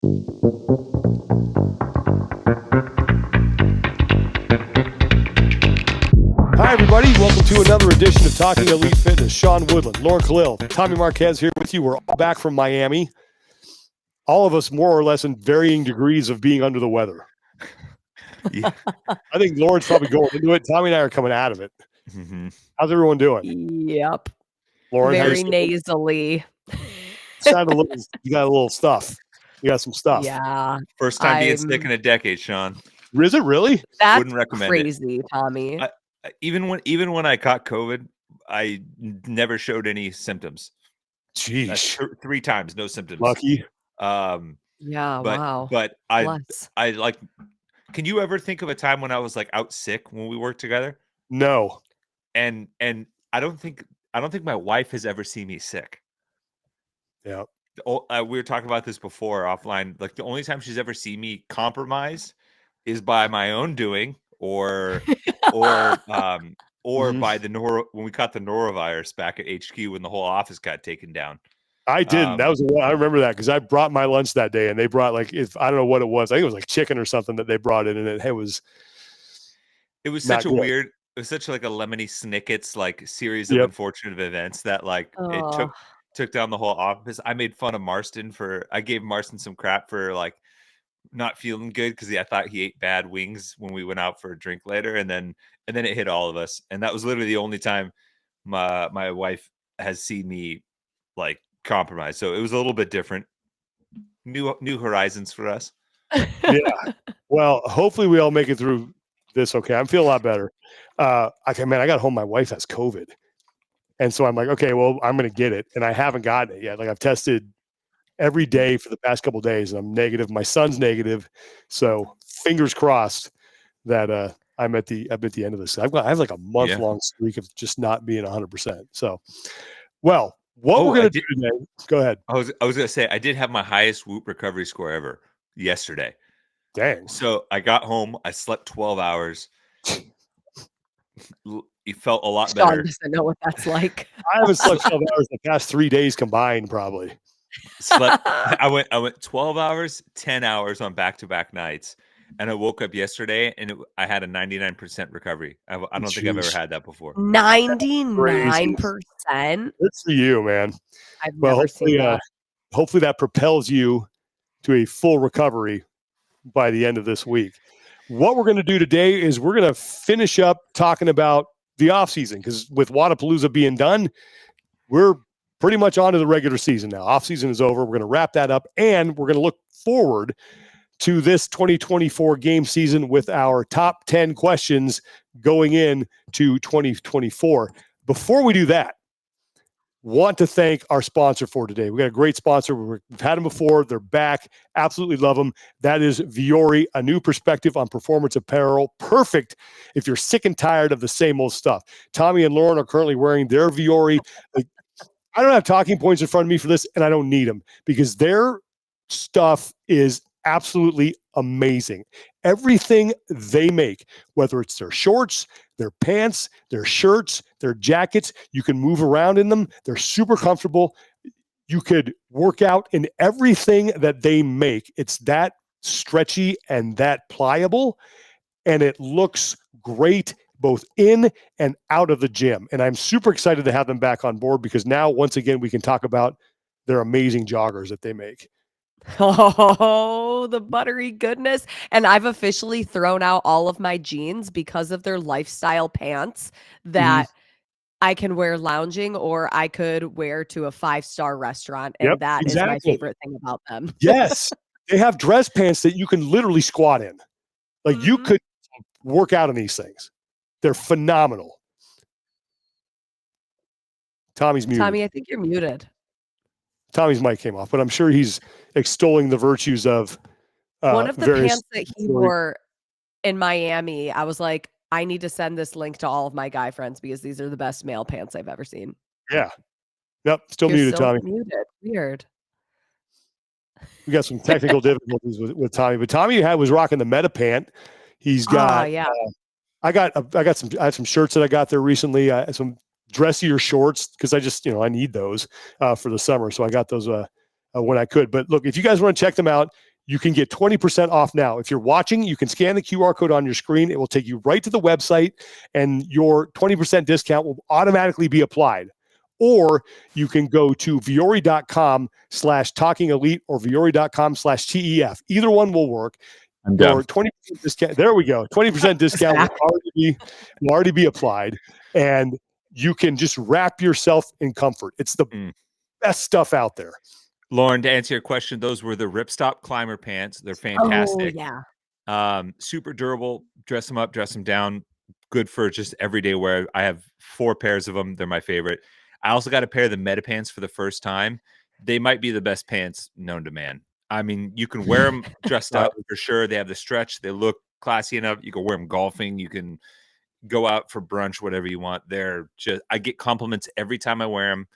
Hi, everybody. Welcome to another edition of Talking Elite Fitness. Sean Woodland, Lauren Khalil, Tommy Marquez here with you. We're all back from Miami. All of us more or less in varying degrees of being under the weather. Yeah. I think Lauren's probably going into it. Tommy and I are coming out of it. Mm-hmm. How's everyone doing? Yep. Lauren, very nasally. Sound a little. You got a little stuff. You got some stuff. Yeah. First time being sick in a decade, Sean. Is it really? That's Wouldn't recommend crazy, Tommy. Even when I caught COVID, I never showed any symptoms. Jeez. That's 3 times, no symptoms. Lucky. Yeah, wow. But I like. Can you ever think of a time when I was like out sick when we worked together? No. And I don't think my wife has ever seen me sick. Yeah. We were talking about this before offline. Like the only time she's ever seen me compromised is by my own doing, or by the when we caught the norovirus back at HQ when the whole office got taken down. I didn't. That was I remember that because I brought my lunch that day, and they brought I don't know what it was. I think it was like chicken or something that they brought in, and it was such a weird. It was such like a Lemony Snicket's like series of unfortunate events that it took down the whole office. I made fun of Marston I gave Marston some crap for like not feeling good because I thought he ate bad wings when we went out for a drink later, and then it hit all of us. And that was literally the only time my wife has seen me like compromised. So it was a little bit different. New horizons for us. Yeah. Well, hopefully we all make it through this okay. I feel a lot better. I got home, my wife has COVID. And so I'm like, okay, well, I'm going to get it. And I haven't gotten it yet. Like I've tested every day for the past couple of days and I'm negative. My son's negative. So fingers crossed that I'm at the end of this. I have like a month-long streak of just not being 100%. So, well, what we're going to do today, go ahead. I was going to say, I did have my highest Whoop recovery score ever yesterday. Dang. So I got home, I slept 12 hours. You felt a lot better. Sean doesn't know what that's like. I haven't slept 12 hours the past 3 days combined, probably. I went 12 hours, 10 hours on back-to-back nights. And I woke up yesterday and I had a 99% recovery. I don't think I've ever had that before. 99%? Good for you, man. I've never seen that. Hopefully that propels you to a full recovery by the end of this week. What we're going to do today is we're going to finish up talking about the offseason because with Wodapalooza being done, we're pretty much on to the regular season now. Offseason is over. We're going to wrap that up, and we're going to look forward to this 2024 game season with our top 10 questions going in to 2024. Before we do that, want to thank our sponsor for today. We got a great sponsor. We've had them before. They're back. Absolutely love them. That is Vuori, a new perspective on performance apparel. Perfect if you're sick and tired of the same old stuff. Tommy and Lauren are currently wearing their Vuori. I don't have talking points in front of me for this, and I don't need them because their stuff is absolutely amazing. Everything they make, whether it's their shorts, their pants, their shirts, their jackets, you can move around in them. They're super comfortable. You could work out in everything that they make. It's that stretchy and that pliable, and it looks great both in and out of the gym. And I'm super excited to have them back on board because now, once again, we can talk about their amazing joggers that they make. Oh, the buttery goodness. And I've officially thrown out all of my jeans because of their lifestyle pants that I can wear lounging or I could wear to a 5-star restaurant. And that is my favorite thing about them. Yes. They have dress pants that you can literally squat in. Like you could work out in these things. They're phenomenal. Tommy's muted. Tommy, I think you're muted. Tommy's mic came off, but I'm sure he's extolling the virtues of one of the pants that he wore in Miami. I was like, I need to send this link to all of my guy friends because these are the best male pants I've ever seen. Yeah. Yep. You're muted, Tommy. Muted. Weird. We got some technical difficulties with Tommy, but Tommy was rocking the Meta pant. He's got. I had some shirts that I got there recently. Some dressier shorts because I just I need those for the summer, so I got those when I could. But look, if you guys want to check them out, You can get 20% off now. If you're watching, you can scan the QR code on your screen. It will take you right to the website, and your 20% discount will automatically be applied. Or you can go to Vuori.com/talking elite or Vuori.com/TEF. Either one will work. Your 20% discount. There we go. 20% discount will already be applied, and you can just wrap yourself in comfort. It's the best stuff out there. Lauren, to answer your question, those were the Ripstop Climber pants. They're fantastic. Oh, yeah. Super durable. Dress them up, dress them down. Good for just everyday wear. I have 4 pairs of them. They're my favorite. I also got a pair of the Meta pants for the first time. They might be the best pants known to man. I mean, you can wear them dressed up for sure. They have the stretch. They look classy enough. You can wear them golfing. You can go out for brunch, whatever you want. I get compliments every time I wear them.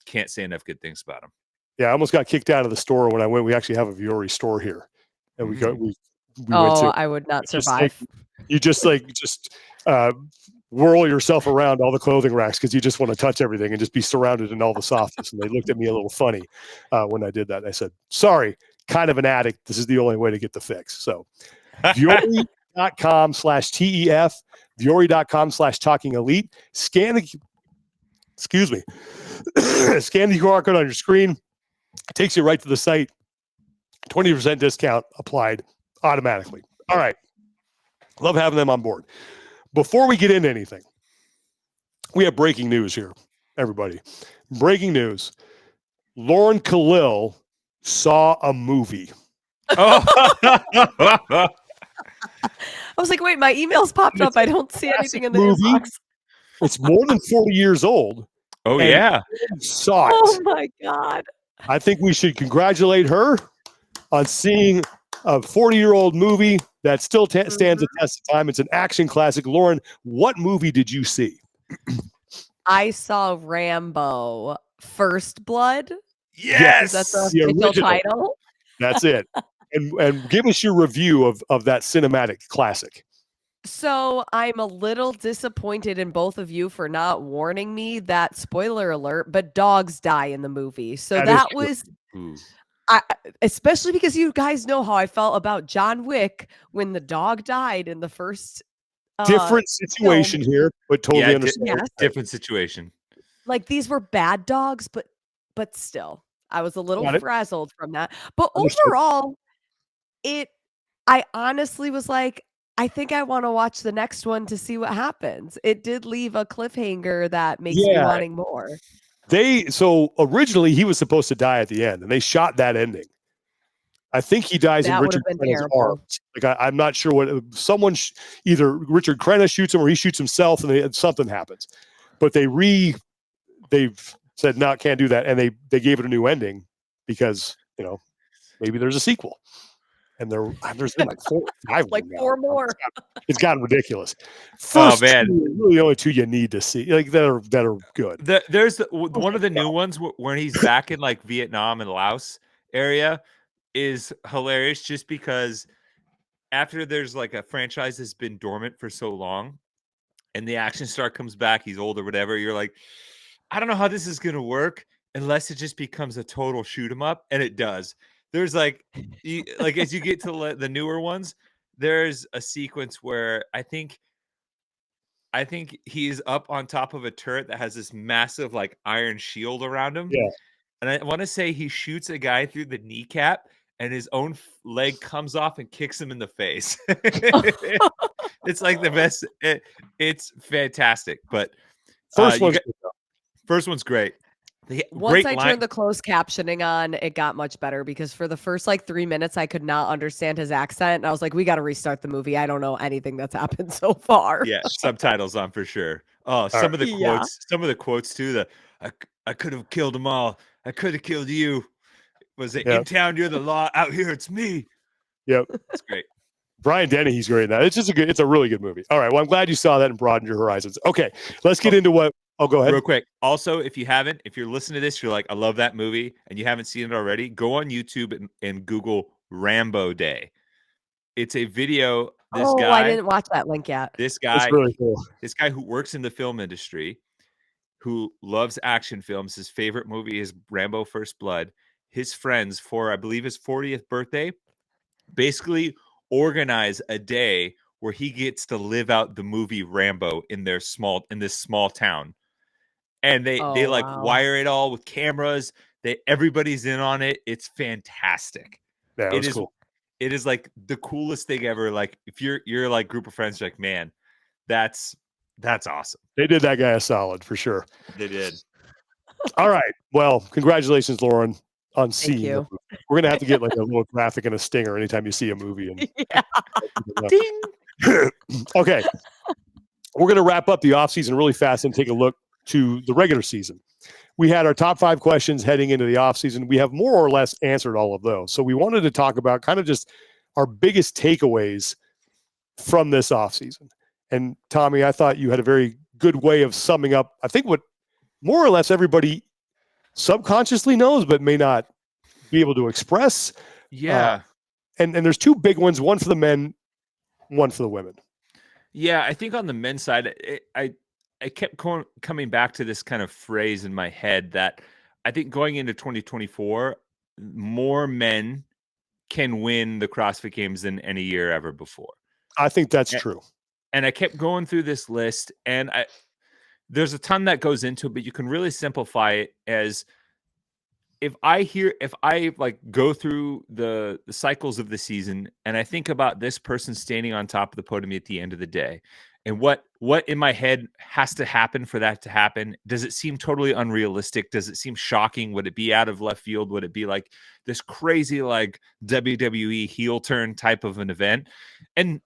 Can't say enough good things about them. Yeah, I almost got kicked out of the store when I went. We actually have a Viori store here, and we went to. I would not survive. You just whirl yourself around all the clothing racks because you just want to touch everything and just be surrounded in all the softness. And they looked at me a little funny when I did that. I said, "Sorry, kind of an addict. This is the only way to get the fix." So, Vuori.com/TEF, Vuori.com/talking elite. Scan the QR code on your screen. It takes you right to the site. 20% discount applied automatically. All right. Love having them on board. Before we get into anything, we have breaking news here, everybody. Breaking news. Lauren Khalil saw a movie. Oh. I was like, wait, my emails popped up. I don't see anything in the inbox. It's more than 40 years old. Oh, yeah. Saw it. Oh, my God. I think we should congratulate her on seeing a 40-year-old movie that still stands the test of time. It's an action classic. Lauren, what movie did you see? I saw Rambo: First Blood. Yes, is that the official title? That's it. And give us your review of that cinematic classic. So I'm a little disappointed in both of you for not warning me that, spoiler alert, but dogs die in the movie. So that was, especially because you guys know how I felt about John Wick when the dog died in the first different situation here, but totally understand. Yes. Different situation. Like, these were bad dogs, but still, I was a little frazzled from that. But overall, I honestly was like, I think I want to watch the next one to see what happens. It did leave a cliffhanger that makes me wanting more. So originally he was supposed to die at the end, and they shot that ending. I think he dies in Richard Crenna's arms. Like I'm not sure what either Richard Crenna shoots him or he shoots himself, and something happens. But they've said no, can't do that, and they gave it a new ending because maybe there's a sequel. And there's been like 4 or 5 4 more. It's gotten ridiculous. First, man, really the only 2 you need to see, like that are good. There's one of the new ones where he's back in like Vietnam and Laos area is hilarious, just because after there's like a franchise that's been dormant for so long, and the action star comes back, he's old or whatever. You're like, I don't know how this is gonna work unless it just becomes a total shoot 'em up, and it does. There's as you get to the newer ones, there's a sequence where I think he's up on top of a turret that has this massive like iron shield around him. Yeah. And I want to say he shoots a guy through the kneecap, and his own leg comes off and kicks him in the face. It's like the best. It's fantastic. But first one's great. Once I turned the closed captioning on, it got much better, because for the first 3 minutes, I could not understand his accent. And I was like, we got to restart the movie. I don't know anything that's happened so far. Yeah, subtitles on for sure. Oh, some of the quotes too. I could have killed them all. I could have killed you. Was it in town, you're the law, out here it's me. Yep. That's great. Brian Denny, he's great in that. It's a really good movie. All right. Well, I'm glad you saw that and broadened your horizons. Okay. Let's get into what. Oh, go ahead. Real quick. Also, if you're listening to this, you're like, I love that movie, and you haven't seen it already, go on YouTube and Google Rambo Day. It's a video. I didn't watch that link yet. This guy, that's really cool. This guy who works in the film industry, who loves action films, his favorite movie is Rambo: First Blood. his friends for, I believe, his 40th birthday, basically organize a day where he gets to live out the movie Rambo in this small town. And they like wire it all with cameras. Everybody's in on it. It's fantastic. Yeah, it was cool. It is like the coolest thing ever. Like if you're like group of friends, like, man, that's awesome. They did that guy a solid for sure. They did. All right. Well, congratulations, Lauren, on seeing you. the movie. We're gonna have to get like a little graphic and a stinger anytime you see a movie. And Ding. Okay. We're gonna wrap up the offseason really fast and take a look to the regular season. We had our top 5 questions heading into the offseason. We have more or less answered all of those. So we wanted to talk about kind of just our biggest takeaways from this offseason. And Tommy, I thought you had a very good way of summing up, I think, what more or less everybody subconsciously knows, but may not be able to express. Yeah. And there's 2 big ones, one for the men, one for the women. Yeah, I think on the men's side, I kept coming back to this kind of phrase in my head that I think going into 2024, more men can win the CrossFit Games than any year ever before. I think that's true. And I kept going through this list, and there's a ton that goes into it, but you can really simplify it as if I like go through the cycles of the season and I think about this person standing on top of the podium at the end of the day, and what in my head has to happen for that to happen. Does it seem totally unrealistic? Does it seem shocking? Would it be out of left field? Would it be like this crazy like WWE heel turn type of an event? And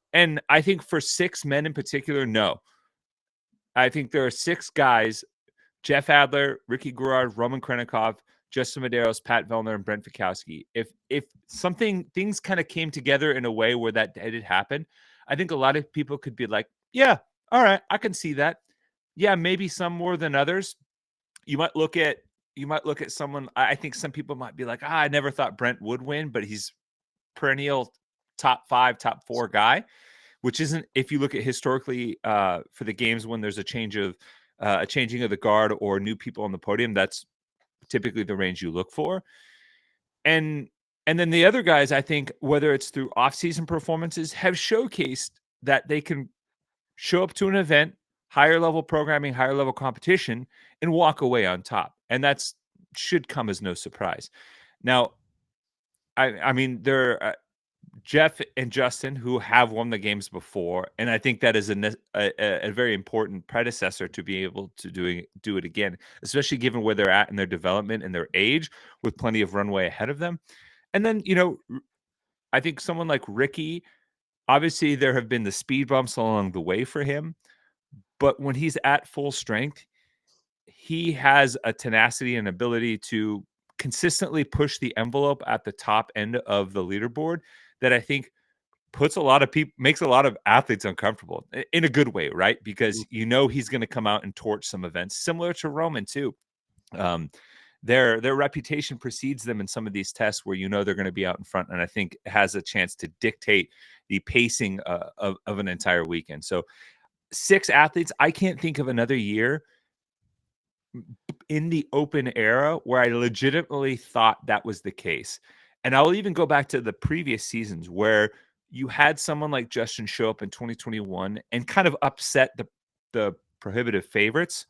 I think for 6 men in particular, no. I think there are 6 guys: Jeff Adler, Ricky Garard, Roman Krenikov, Justin Medeiros, Pat Vellner, and Brent Fikowski. If things kind of came together in a way where that did happen, I think a lot of people could be like, yeah, all right, I can see that. Yeah, maybe some more than others. You might look at someone. I think some people might be like, I never thought Brent would win, but he's perennial top 5, top 4 guy, which isn't, if you look at historically for the games when there's a changing of the guard or new people on the podium, that's typically the range you look for. And then the other guys, I think, whether it's through off-season performances, have showcased that they can show up to an event, higher level programming, higher level competition, and walk away on top. And that's should come as no surprise. Now, I mean, there are Jeff and Justin who have won the games before, and I think that is a very important predecessor to be able to do it again, especially given where they're at in their development and their age, with plenty of runway ahead of them. And then, I think someone like Ricky, obviously there have been the speed bumps along the way for him, but when he's at full strength, he has a tenacity and ability to consistently push the envelope at the top end of the leaderboard that I think puts a lot of people, makes a lot of athletes uncomfortable in a good way, right? Because he's going to come out and torch some events, similar to Roman too. Their reputation precedes them in some of these tests where they're going to be out in front, and I think has a chance to dictate the pacing of an entire weekend. So 6 athletes. I can't think of another year in the open era where I legitimately thought that was the case. And I'll even go back to the previous seasons where you had someone like Justin show up in 2021 and kind of upset the prohibitive favorites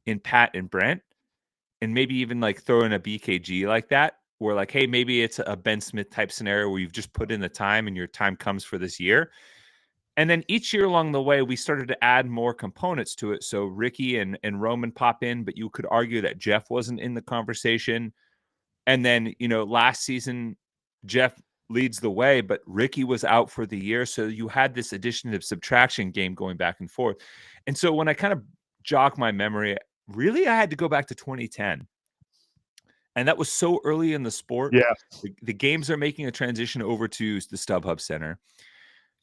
in Pat and Brent, and maybe even like throw in a BKG like that, where like, hey, maybe it's a Ben Smith type scenario where you've just put in the time and your time comes for this year. And then each year along the way, we started to add more components to it. So Ricky and Roman pop in, but you could argue that Jeff wasn't in the conversation. And then, last season, Jeff leads the way, but Ricky was out for the year. So you had this addition of subtraction game going back and forth. And so when I kind of jog my memory, really, I had to go back to 2010. And that was so early in the sport. Yeah. The games are making a transition over to the StubHub Center.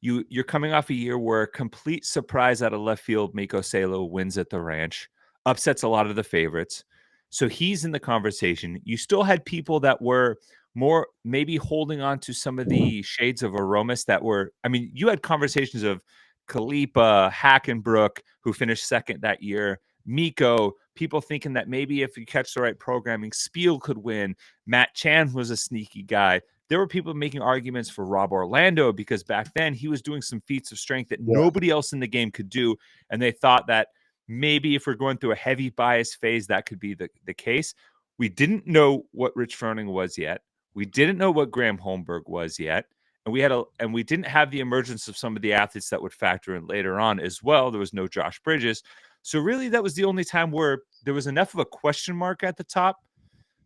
You're coming off a year where complete surprise out of left field, Mako Salo wins at the ranch, upsets a lot of the favorites. So he's in the conversation. You still had people that were more maybe holding on to some of the shades of Aromas that were, you had conversations of Kalipa, Hackenbrook, who finished second that year, Miko, people thinking that maybe if you catch the right programming, Spiel could win. Matt Chan was a sneaky guy. There were people making arguments for Rob Orlando because back then he was doing some feats of strength that nobody else in the game could do. And they thought that maybe if we're going through a heavy bias phase, that could be the case. We didn't know what Rich Froning was yet. We didn't know what Graham Holmberg was yet. And we didn't have the emergence of some of the athletes that would factor in later on as well. There was no Josh Bridges. So really, that was the only time where there was enough of a question mark at the top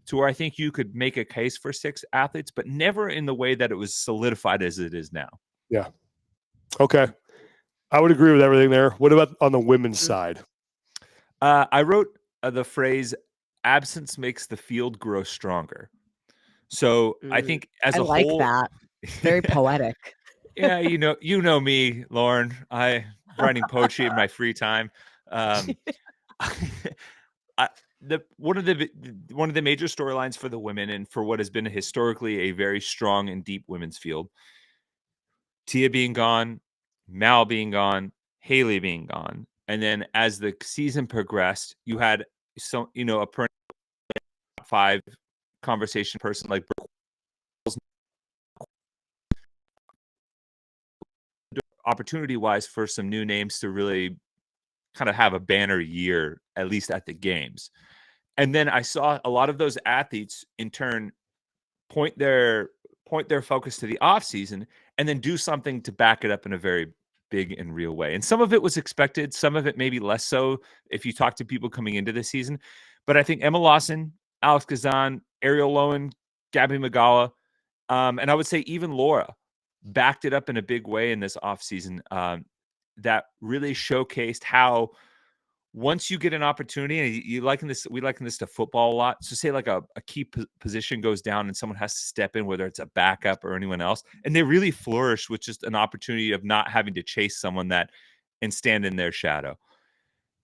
to where I think you could make a case for 6 athletes, but never in the way that it was solidified as it is now. Yeah. Okay. I would agree with everything there. What about on the women's side? I wrote the phrase, absence makes the field grow stronger. So I think as a like whole, that. Very poetic. Yeah, you know me, Lauren. I writing poetry in my free time. One of the major storylines for the women and for what has been historically a very strong and deep women's field, Tia being gone, Mal being gone, Haley being gone, and then as the season progressed, you had a 5 conversation person like Brooke opportunity-wise for some new names to really kind of have a banner year, at least at the games. And then I saw a lot of those athletes in turn point their focus to the offseason and then do something to back it up in a very big and real way. And some of it was expected, some of it maybe less so if you talk to people coming into the season. But I think Emma Lawson, Alex Kazan, Ariel Lowen, Gabby Magala, and I would say even Laura backed it up in a big way in this offseason that really showcased how once you get an opportunity, and we liken this to football a lot. So say like a key position goes down and someone has to step in, whether it's a backup or anyone else, and they really flourish with just an opportunity of not having to chase someone and stand in their shadow.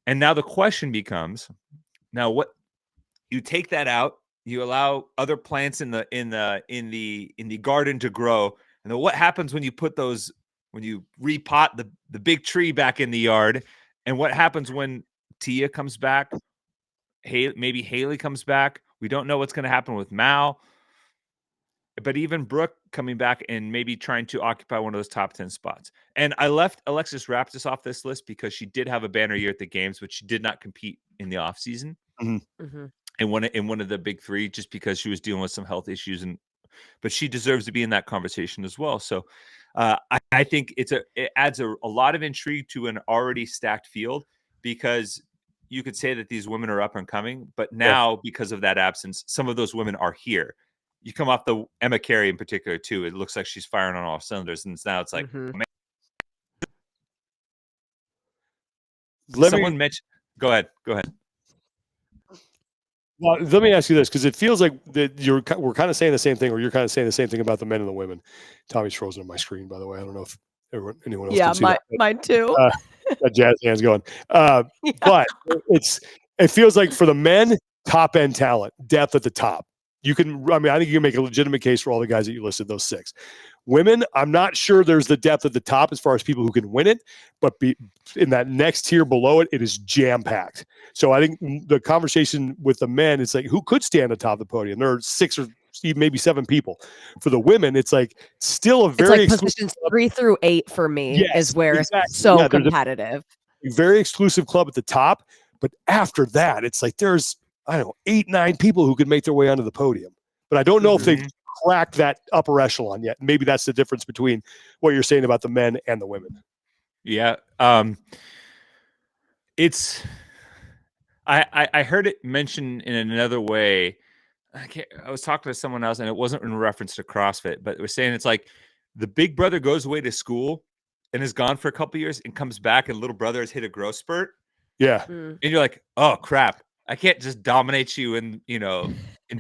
And now the question becomes, now what you take that out, you allow other plants in the garden to grow. And then what happens when you repot the big tree back in the yard? And what happens when Tia comes back? Maybe Haley comes back. We don't know what's going to happen with Mal. But even Brooke coming back and maybe trying to occupy one of those top 10 spots. And I left Alexis Raptis off this list because she did have a banner year at the games, but she did not compete in the offseason. Mm-hmm. And one of the big 3, just because she was dealing with some health issues, but she deserves to be in that conversation as well. So I think it adds a lot of intrigue to an already stacked field, because you could say that these women are up and coming, but now because of that absence, some of those women are here. You come off the Emma Carey in particular too. It looks like she's firing on all cylinders, and now it's like, man. Someone mentioned. Go ahead. Well, let me ask you this, because it feels like that we're kind of saying the same thing, or you're kind of saying the same thing about the men and the women. Tommy's frozen on my screen, by the way. I don't know if anyone else can see that. Mine too. That jazz hands going. But it feels like for the men, top end talent, depth at the top. I think you can make a legitimate case for all the guys that you listed, those 6. Women, I'm not sure there's the depth at the top as far as people who can win it, but in that next tier below it, it is jam-packed. So I think the conversation with the men, it's like, who could stand atop the podium? There are 6 or maybe 7 people. For the women, it's like still a very positions 3 through 8 for me is where it's so competitive. A very exclusive club at the top, but after that, it's like there's 8, 9 people who could make their way onto the podium. But I don't know if they've cracked that upper echelon yet. Maybe that's the difference between what you're saying about the men and the women. Yeah. It's I heard it mentioned in another way. I was talking to someone else, and it wasn't in reference to CrossFit, but it was saying it's like the big brother goes away to school and is gone for a couple of years and comes back, and little brother has hit a growth spurt. Yeah. And you're like, oh crap, I can't just dominate you in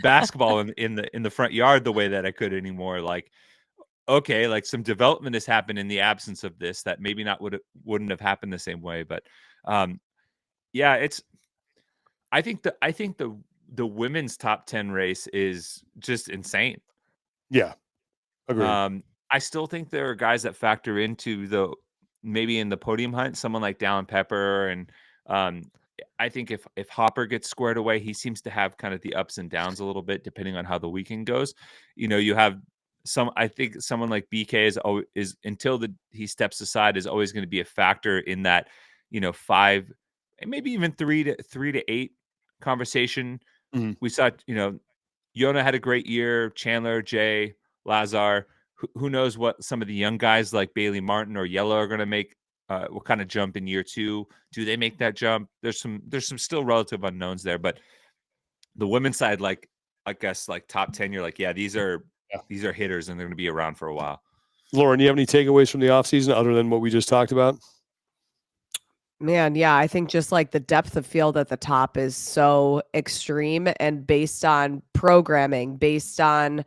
basketball in the front yard the way that I could anymore. Like, okay, like some development has happened in the absence of this that maybe wouldn't have happened the same way. But yeah, I think the women's top 10 race is just insane. Yeah. Agreed. I still think there are guys that factor into maybe in the podium hunt, someone like Dallin Pepper, and I think if Hopper gets squared away, he seems to have kind of the ups and downs a little bit depending on how the weekend goes. You have I think someone like BK is until he steps aside is always going to be a factor in that, 5, maybe even 3 to 8 conversation. Mm-hmm. We saw, Yona had a great year. Chandler, Jay, Lazar. Who knows what some of the young guys like Bailey Martin or Yellow are going to make? What kind of jump in year 2? Do they make that jump? There's some still relative unknowns there, but the women's side, like I guess like top 10, you're like, yeah, these are hitters and they're going to be around for a while. Lauren, do you have any takeaways from the offseason other than what we just talked about? Man, yeah, I think just like the depth of field at the top is so extreme, and based on programming, based on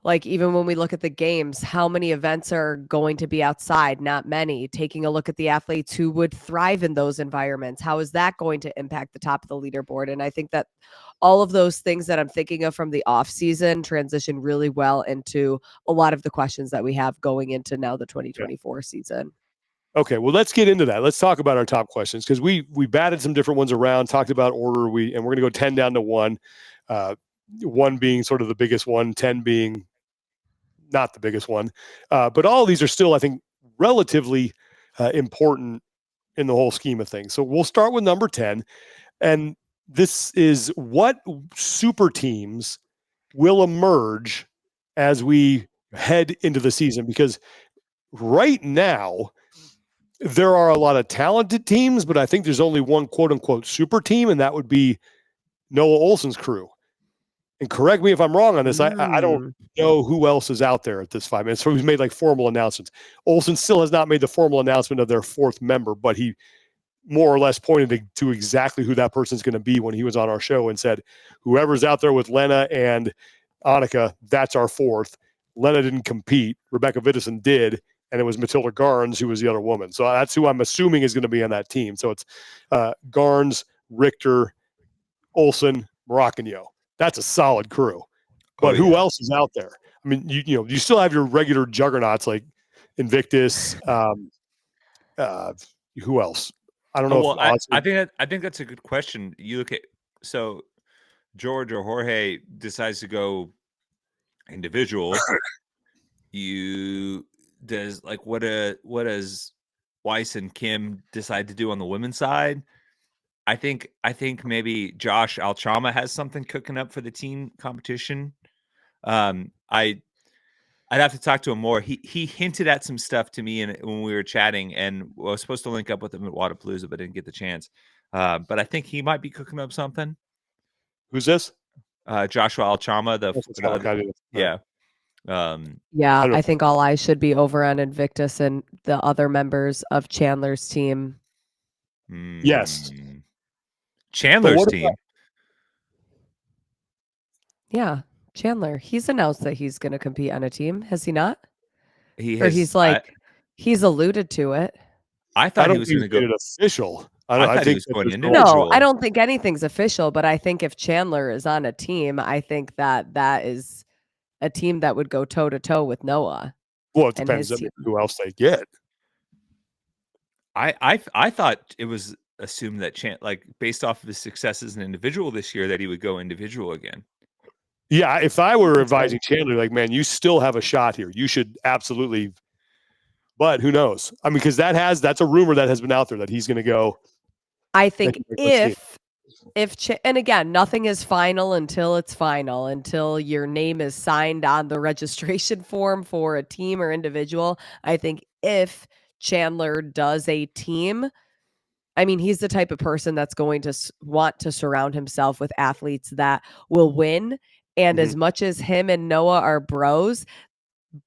like even when we look at the games, how many events are going to be outside? Not many. Taking a look at the athletes who would thrive in those environments, how is that going to impact the top of the leaderboard? And I think that all of those things that I'm thinking of from the off season transition really well into a lot of the questions that we have going into now the 2024 season. Okay, well, let's get into that. Let's talk about our top questions, because we batted some different ones around, talked about order. And we're going to go 10 down to 1, 1 being sort of the biggest one, 10 being not the biggest one. But all of these are still, I think, relatively important in the whole scheme of things. So we'll start with number 10. And this is what super teams will emerge as we head into the season. Because right now, there are a lot of talented teams, but I think there's only one quote-unquote super team, and that would be Noah Olson's crew. And correct me if I'm wrong on this. I don't know who else is out there at this 5 minutes. So he's made like formal announcements. Olson still has not made the formal announcement of their 4th member, but he more or less pointed to exactly who that person's going to be when he was on our show and said, whoever's out there with Lena and Annika, that's our 4th. Lena didn't compete. Rebecca Vidison did. And it was Matilda Garns who was the other woman. So that's who I'm assuming is going to be on that team. So it's Garns, Richter, Olson, Moroccanio. That's a solid crew. But who else is out there? I mean, you still have your regular juggernauts like Invictus. Who else? I don't know. Well, I think that's a good question. You look at George or Jorge decides to go individual. What does Weiss and Kim decide to do on the women's side? I think maybe Josh Alchama has something cooking up for the team competition. I'd have to talk to him more. He hinted at some stuff to me when we were chatting, and I was supposed to link up with him at Wadapalooza, but didn't get the chance. But I think he might be cooking up something. Who's this? Joshua Alchama. Yeah. I think all eyes should be over on Invictus and the other members of Chandler's team. Yes. Chandler's team. Yeah, Chandler. He's announced that he's going to compete on a team. Has he not? He's alluded to it. I thought he was going to go official. I think he was going individual. No, I don't think anything's official, but I think if Chandler is on a team, I think that is a team that would go toe to toe with Noah. Well, it depends on who else they get. I thought it was assumed that based off of his successes as an individual this year, that he would go individual again. Yeah, if I were advising Chandler, like, man, you still have a shot here. You should absolutely. But who knows? I mean, because that's a rumor that has been out there that he's going to go. I think and again, nothing is final until it's final, until your name is signed on the registration form for a team or individual. I think if Chandler does a team, I mean, he's the type of person that's going to want to surround himself with athletes that will win. And as much as him and Noah are bros,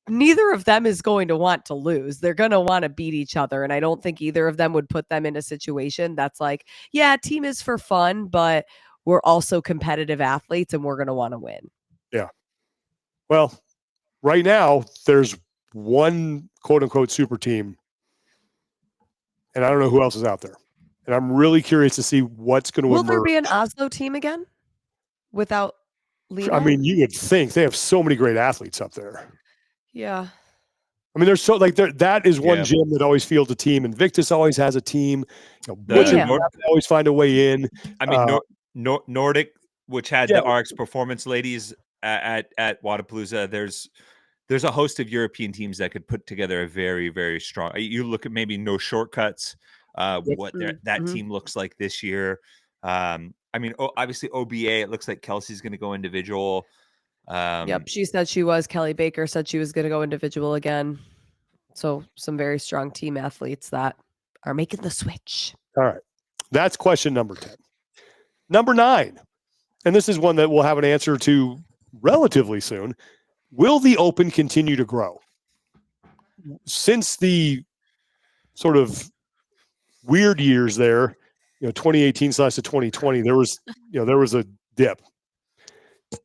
neither of them is going to want to lose. They're going to want to beat each other. And I don't think either of them would put them in a situation that's like, yeah, team is for fun, but we're also competitive athletes and we're going to want to win. Yeah. Well, right now there's one quote unquote super team, and I don't know who else is out there. And I'm really curious to see what's going to emerge. Will there be an Oslo team again without Lena? I mean, you would think they have so many great athletes up there. Yeah. I mean, there's so like that is one gym that always fields a team, Invictus always has a team. Butcher always find a way in. I mean, Nordic, which had the RX Performance ladies at Wodapalooza. There's a host of European teams that could put together a very, very strong. You look at maybe No Shortcuts, what that team looks like this year. I mean, obviously OBA. It looks like Kelsey's going to go individual. She said she was. Kelly Baker said she was going to go individual again. So some very strong team athletes that are making the switch. All right. That's question number 10. Number 9, and this is one that we'll have an answer to relatively soon. Will the Open continue to grow? Since the sort of weird years there, 2018 / 2020, there was a dip.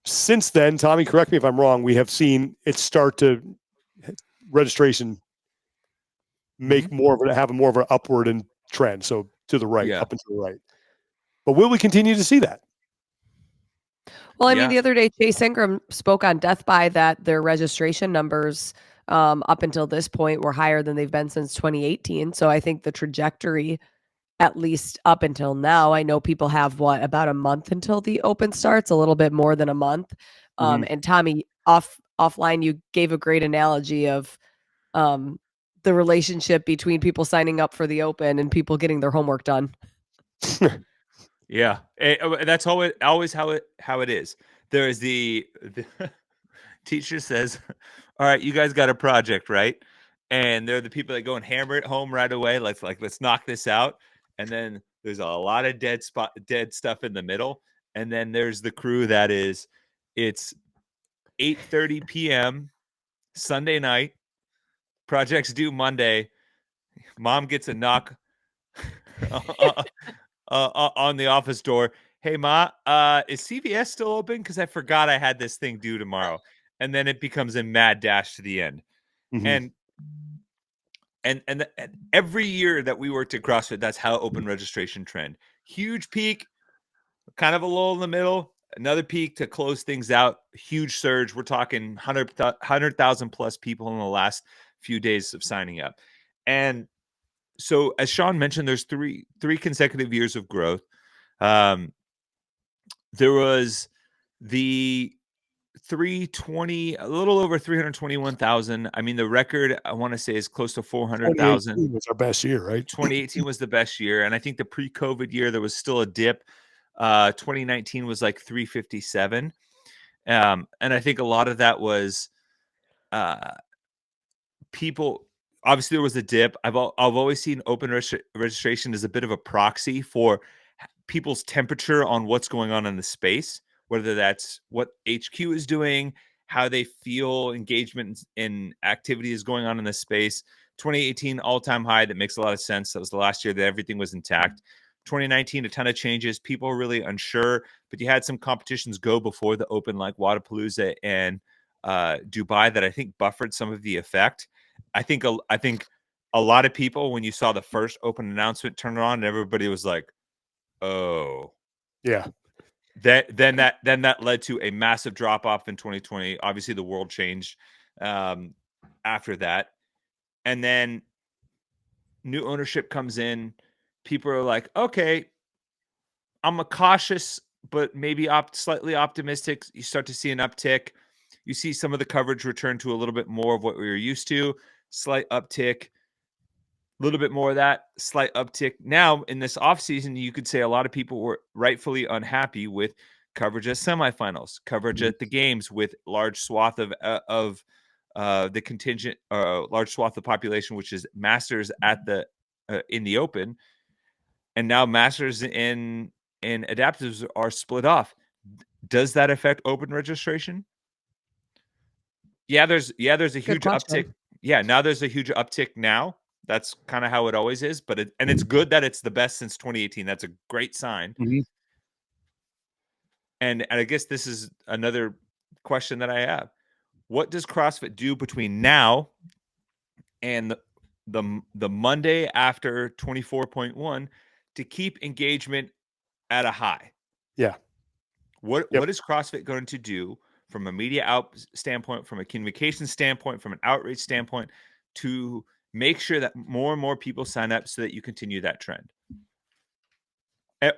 Since then, Tommy, correct me if I'm wrong, we have seen it start to registration make have more of an upward trend. So to the right, up and to the right. But will we continue to see that? Well, I mean, the other day, Chase Ingram spoke on Death By that their registration numbers up until this point were higher than they've been since 2018. So I think the trajectory, at least up until now, I know people have about a month until the Open starts, a little bit more than a month. And Tommy, offline, you gave a great analogy of the relationship between people signing up for the Open and people getting their homework done. Yeah, that's always how it is. There is the teacher says, "All right, you guys got a project, right?" And they're the people that go and hammer it home right away. Let's knock this out. And then there's a lot of dead stuff in the middle. And then there's the crew that is, it's 8:30 p.m. Sunday night. Projects due Monday. Mom gets a knock on the office door. Hey, Ma, is CVS still open? Because I forgot I had this thing due tomorrow. And then it becomes a mad dash to the end. And every year that we worked at CrossFit, that's how Open registration trend. Huge peak, kind of a lull in the middle, another peak to close things out. Huge surge. We're talking 100,000 plus people in the last few days of signing up. And so, as Sean mentioned, there's three consecutive years of growth. There was the 320, a little over 321,000. I mean, the record I want to say is close to 400,000. 2018 was our best year, right? 2018 was the best year, and I think the pre-COVID year there was still a dip. 2019 was like 357, and I think a lot of that was people. Obviously, there was a dip. I've always seen Open registration as a bit of a proxy for people's temperature on what's going on in the space, whether that's what HQ is doing, how they feel engagement in activity is going on in the space. 2018 all-time high. That makes a lot of sense. That was the last year that everything was intact. 2019, a ton of changes. People were really unsure, but you had some competitions go before the Open, like Wodapalooza and Dubai, that I think buffered some of the effect. I think a lot of people, when you saw the first Open announcement turn on, and everybody was like, "Oh, yeah." Then that led to a massive drop off in 2020. Obviously, the world changed after that, and then new ownership comes in. People are like, "Okay, I'm a cautious, but maybe slightly optimistic." You start to see an uptick. You see some of the coverage return to a little bit more of what we were used to. Slight uptick. A little bit more of that, slight uptick. Now, in this offseason, you could say a lot of people were rightfully unhappy with coverage at semifinals, coverage at the games, with large swath of the contingent, large swath of population, which is masters at the in the Open, and now masters in adaptives are split off. Does that affect Open registration? Yeah, there's a huge uptick. Yeah, now there's a huge uptick now. That's kind of how it always is, but it's good that it's the best since 2018. That's a great sign. And I guess this is another question that I have. What does CrossFit do between now and the Monday after 24.1 to keep engagement at a high? Yeah. What is CrossFit going to do from a media standpoint, from a communication standpoint, from an outreach standpoint, to make sure that more and more people sign up so that you continue that trend?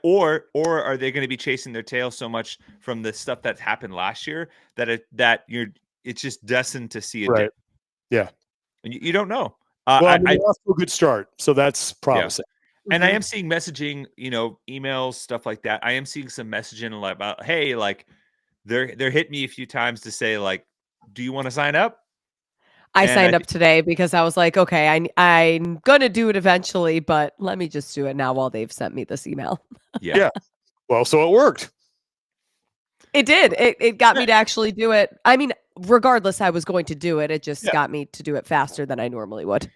Or are they going to be chasing their tail so much from the stuff that happened last year that it's just destined to see a dip? Yeah. And you don't know. Well, I mean, off to a good start, so that's promising. Yeah. And I am seeing messaging, emails, stuff like that. I am seeing some messaging about, hey, like they're hitting me a few times to say, like, do you want to sign up? I signed up today because I was like, okay, I'm gonna do it eventually, but let me just do it now while they've sent me this email. Yeah. Well, so it worked. It did. It got me to actually do it. I mean, regardless, I was going to do it. It just got me to do it faster than I normally would.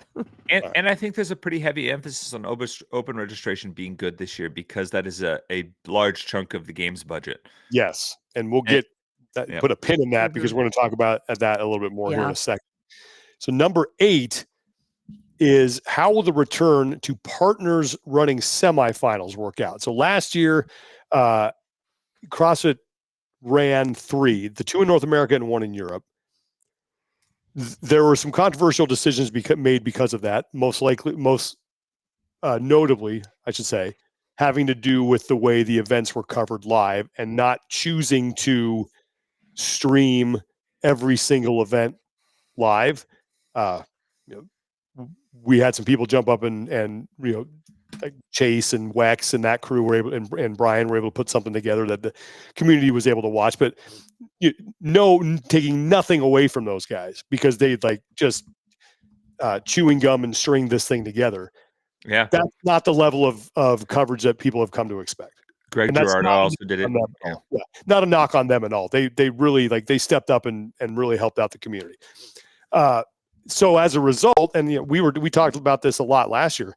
And I think there's a pretty heavy emphasis on open registration being good this year because that is a large chunk of the game's budget. Yes. And we'll get put a pin in that because we're going to talk about that a little bit more here in a second. So number 8 is, how will the return to partners running semifinals work out? So last year, CrossFit ran 3, the 2 in North America and 1 in Europe. There were some controversial decisions made because of that, most notably, I should say, having to do with the way the events were covered live and not choosing to stream every single event live. We had some people jump up and like Chase and Wex and that crew were able, and Brian were able to put something together that the community was able to watch. But taking nothing away from those guys, because they like just chewing gum and string this thing together. Yeah, that's not the level of coverage that people have come to expect. Greg Gerard also did it. Not a knock on them at all. They really they stepped up and really helped out the community. So as a result, and we talked about this a lot last year,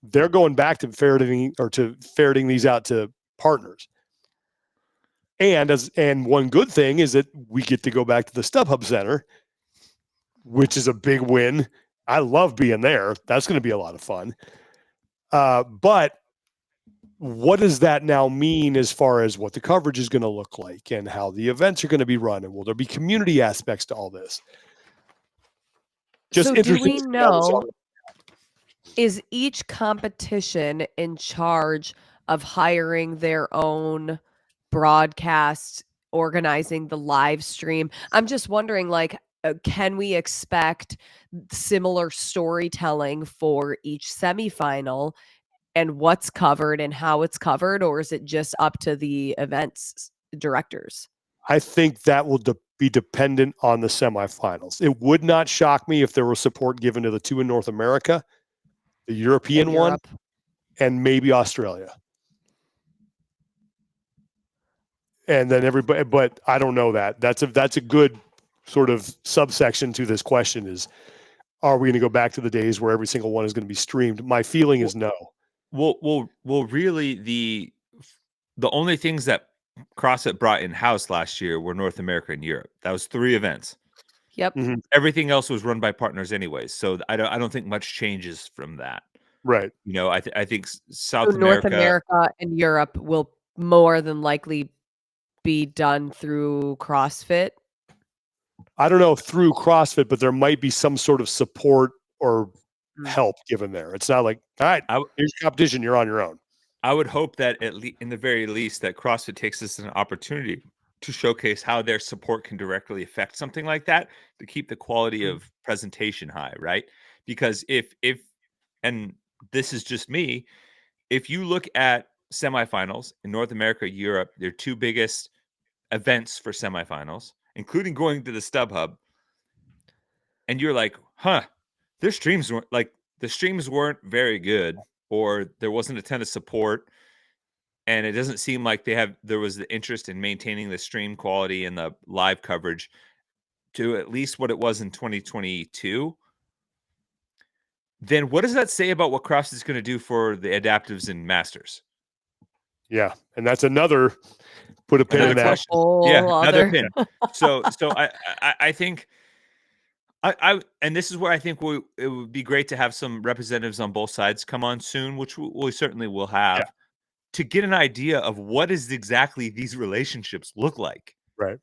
they're going back to ferreting these out to partners. And one good thing is that we get to go back to the StubHub Center, which is a big win. I love being there. That's going to be a lot of fun. But what does that now mean as far as what the coverage is going to look like and how the events are going to be run? And will there be community aspects to all this? So do we know, is each competition in charge of hiring their own broadcast, organizing the live stream? I'm just wondering, like, can we expect similar storytelling for each semifinal and what's covered and how it's covered, or is it just up to the events directors? I think that will be dependent on the semifinals. It would not shock me if there was support given to the 2 in North America, the European one, and maybe Australia. And then everybody, but I don't know that. That's a good sort of subsection to this question is, are we going to go back to the days where every single one is going to be streamed? My feeling is no. Well, really, the only things that CrossFit brought in-house last year were North America and Europe. That was 3 events. Yep. Mm-hmm. Everything else was run by partners anyways. So I don't think much changes from that. Right. I think South America, North America and Europe will more than likely be done through CrossFit. I don't know through CrossFit, but there might be some sort of support or help given there. It's not like, all right, here's your competition, you're on your own. I would hope that in the very least that CrossFit takes this as an opportunity to showcase how their support can directly affect something like that to keep the quality of presentation high, right? Because if and this is just me, if you look at semifinals in North America, Europe, their 2 biggest events for semifinals, including going to the StubHub, and you're like, their streams weren't the streams weren't very good, or there wasn't a ton of support, and it doesn't seem like there was the interest in maintaining the stream quality and the live coverage to at least what it was in 2022. Then what does that say about what CrossFit is going to do for the adaptives and masters? Yeah, and that's another put a pin in that. Another pin. So I think and this is where I think it would be great to have some representatives on both sides come on soon, which we certainly will have, to get an idea of what is exactly these relationships look like. Right.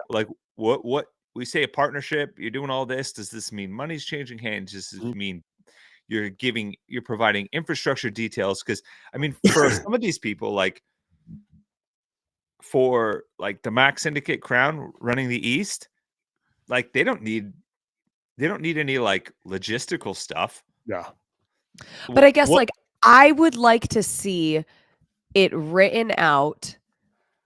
Like what we say a partnership, you're doing all this. Does this mean money's changing hands? Does this mean you're providing infrastructure details? Because I mean, for some of these people, like for like the Mac Syndicate Crown running the East, like they don't need any like logistical stuff. Yeah. But I guess like I would like to see it written out,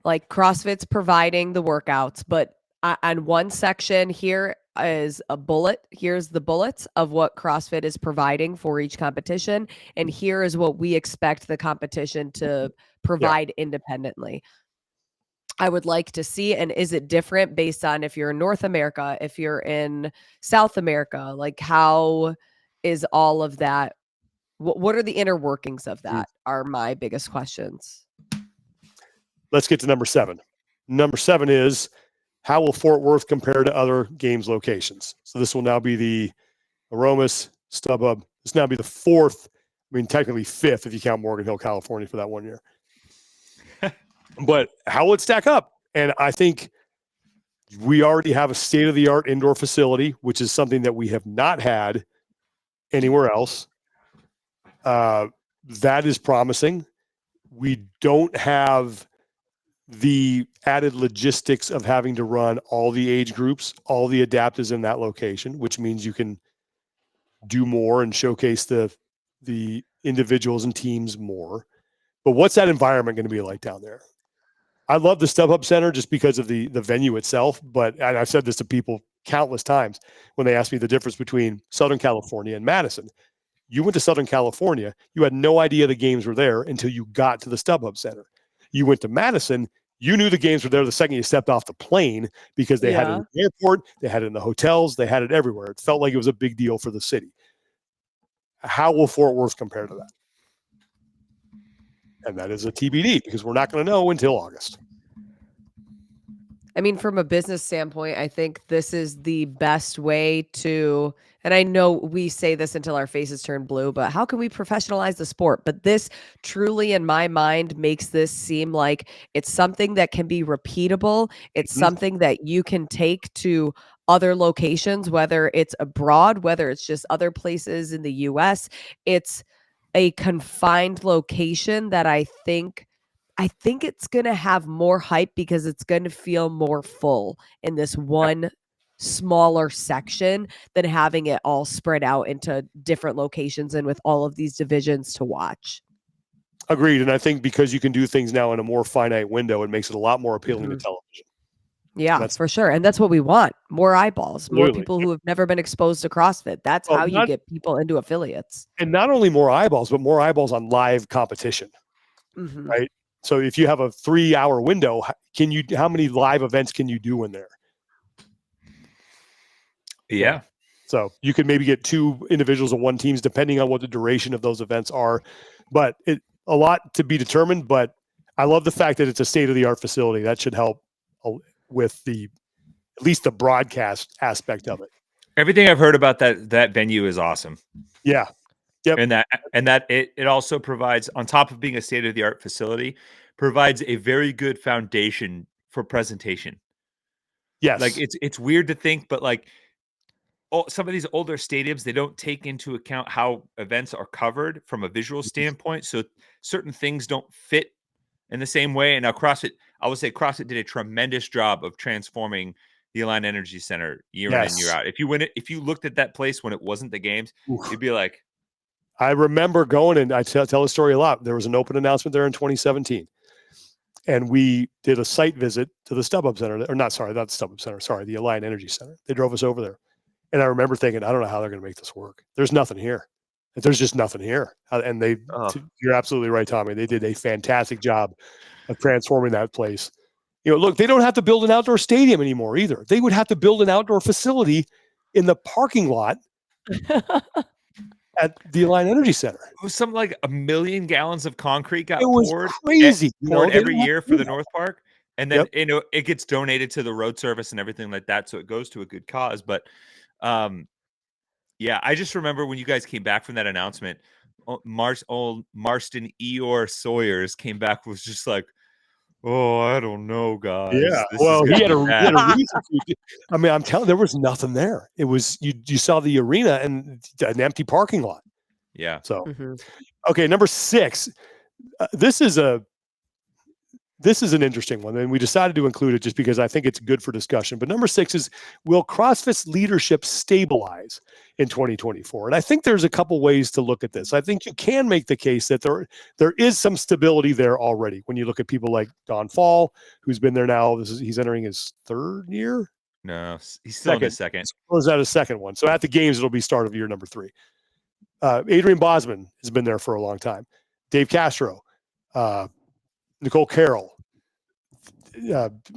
like CrossFit's providing the workouts, but on one section here is a bullet. Here's the bullets of what CrossFit is providing for each competition. And here is what we expect the competition to provide independently. I would like to see, and is it different based on if you're in North America, if you're in South America, like how is all of that? What are the inner workings of that are my biggest questions. Let's get to number 7. Number 7 is, how will Fort Worth compare to other games locations? So this will now be the Aromas, StubHub. This will now be the 4th, I mean, technically 5th if you count Morgan Hill, California for that one year. But how will it stack up? And I think we already have a state-of-the-art indoor facility, which is something that we have not had anywhere else. That is promising. We don't have the added logistics of having to run all the age groups, all the adapters in that location, which means you can do more and showcase the individuals and teams more. But what's that environment going to be like down there? I love the StubHub Center just because of the venue itself, and I've said this to people countless times when they ask me the difference between Southern California and Madison. You went to Southern California, you had no idea the games were there until you got to the StubHub Center. You went to Madison, you knew the games were there the second you stepped off the plane because they had it in the airport, they had it in the hotels, they had it everywhere. It felt like it was a big deal for the city. How will Fort Worth compare to that? And that is a TBD because we're not going to know until August. I mean, from a business standpoint, I think this is the best way to, and I know we say this until our faces turn blue, but how can we professionalize the sport? But this truly, in my mind, makes this seem like it's something that can be repeatable. It's something that you can take to other locations, whether it's abroad, whether it's just other places in the US. It's a confined location that I think it's going to have more hype because it's going to feel more full in this one smaller section than having it all spread out into different locations and with all of these divisions to watch. Agreed. And I think because you can do things now in a more finite window, it makes it a lot more appealing to television. Yeah, that's for sure. And that's what we want. More eyeballs, more people who have never been exposed to CrossFit. That's how you get people into affiliates. And not only more eyeballs, but more eyeballs on live competition, right? So if you have a 3-hour window, how many live events can you do in there? Yeah. So you could maybe get 2 individuals on one teams, depending on what the duration of those events are. But a lot to be determined. But I love the fact that it's a state-of-the-art facility. That should help with at least the broadcast aspect of it. Everything I've heard about that venue is awesome. Yeah. Yep. And that it also provides, on top of being a state-of-the-art facility, provides a very good foundation for presentation. Yes. Like it's weird to think, but like some of these older stadiums, they don't take into account how events are covered from a visual standpoint. So certain things don't fit in the same way. And now CrossFit, I would say CrossFit did a tremendous job of transforming the Align Energy Center year in and year out. If you looked at that place when it wasn't the games, you'd be like, I remember going, and I tell the story a lot. There was an open announcement there in 2017. And we did a site visit to the StubHub Center, or not the StubHub Center, sorry, the Align Energy Center. They drove us over there. And I remember thinking, I don't know how they're going to make this work. There's nothing here. There's just nothing here. And you're absolutely right, Tommy. They did a fantastic job of transforming that place. Look, they don't have to build an outdoor stadium anymore either. They would have to build an outdoor facility in the parking lot at the Align Energy Center. It was something like 1 million gallons of concrete got poured. Crazy. Poured every year for the North Park. And then, it gets donated to the road service and everything like that. So it goes to a good cause. But yeah, I just remember when you guys came back from that announcement, Marston Eeyore Sawyers came back, was just like, Oh, I don't know, guys. Yeah, This well, is he had a bad. reason to. I mean, I'm telling, there was nothing there. It was you saw the arena and an empty parking lot. Yeah. So, Mm-hmm. okay, number 6. This is an interesting one, and we decided to include it just because I think it's good for discussion. But number 6 is, will CrossFit's leadership stabilize in 2024? And I think there's a couple ways to look at this. I think you can make the case that there is some stability there already. When you look at people like Don Fall, who's been there now, he's entering his 3rd year. No, he's still in his second. Close out his second one. So at the games, it'll be start of year number 3. Adrian Bosman has been there for a long time. Dave Castro, Nicole Carroll,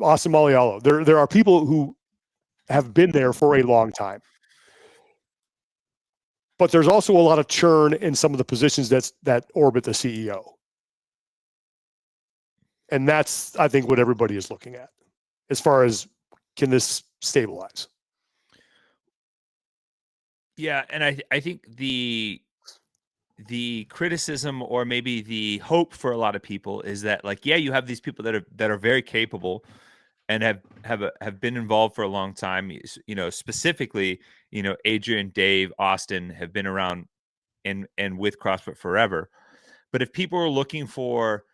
Austin Malialo. There are people who have been there for a long time. But there's also a lot of churn in some of the positions that orbit the CEO. And that's, I think, what everybody is looking at as far as, can this stabilize? Yeah, and I think the criticism, or maybe the hope for a lot of people, is that, like, yeah, you have these people that are very capable and have been involved for a long time. You know, specifically, you know, Adrian, Dave, Austin have been around and with CrossFit forever. But if people are looking for,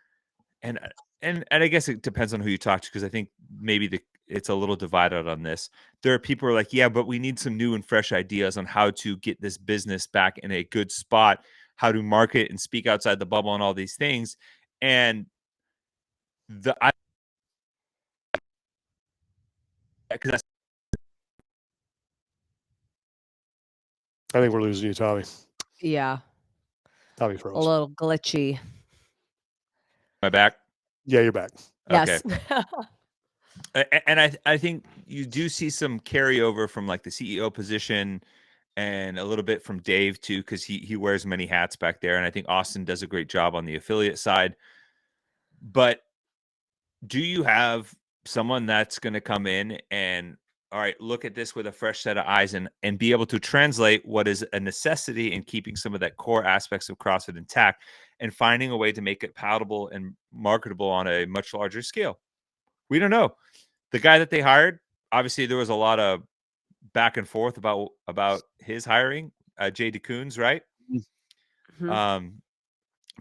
and I guess it depends on who you talk to, because I think maybe it's a little divided on this. There are people who are like, yeah, but we need some new and fresh ideas on how to get this business back in a good spot, how to market and speak outside the bubble and all these things. And I think we're losing you, Tommy. Yeah. Tommy froze. A little glitchy. Am I back? Yeah, you're back. Yes. Okay. And I think you do see some carryover from, like, the CEO position, and a little bit from Dave too, because he wears many hats back there. And I think Austin does a great job on the affiliate side. But do you have someone that's going to come in and, all right, look at this with a fresh set of eyes and be able to translate what is a necessity in keeping some of that core aspects of CrossFit intact and finding a way to make it palatable and marketable on a much larger scale? We don't know. The guy that they hired, obviously there was a lot of back and forth about his hiring, Jay DeCoons, right? Mm-hmm.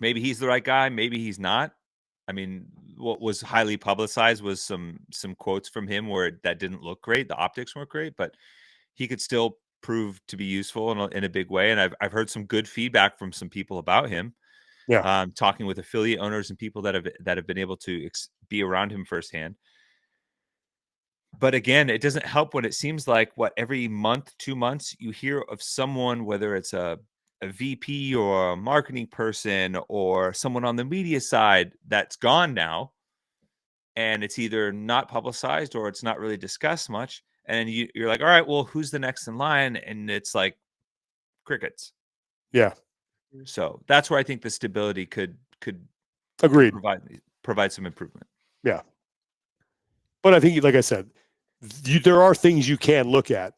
Maybe he's the right guy, maybe he's not. I mean, what was highly publicized was some quotes from him where that didn't look great. The optics weren't great, but he could still prove to be useful in a big way. And I've heard some good feedback from some people about him. Yeah. Talking with affiliate owners and people that have been able to be around him firsthand. But again, it doesn't help when it seems like, every month, 2 months, you hear of someone, whether it's a VP or a marketing person or someone on the media side, that's gone now. And it's either not publicized or it's not really discussed much. And you're like, all right, well, who's the next in line? And it's like crickets. Yeah. So that's where I think the stability could Agreed. provide some improvement. Yeah. But I think, like I said, there are things you can look at.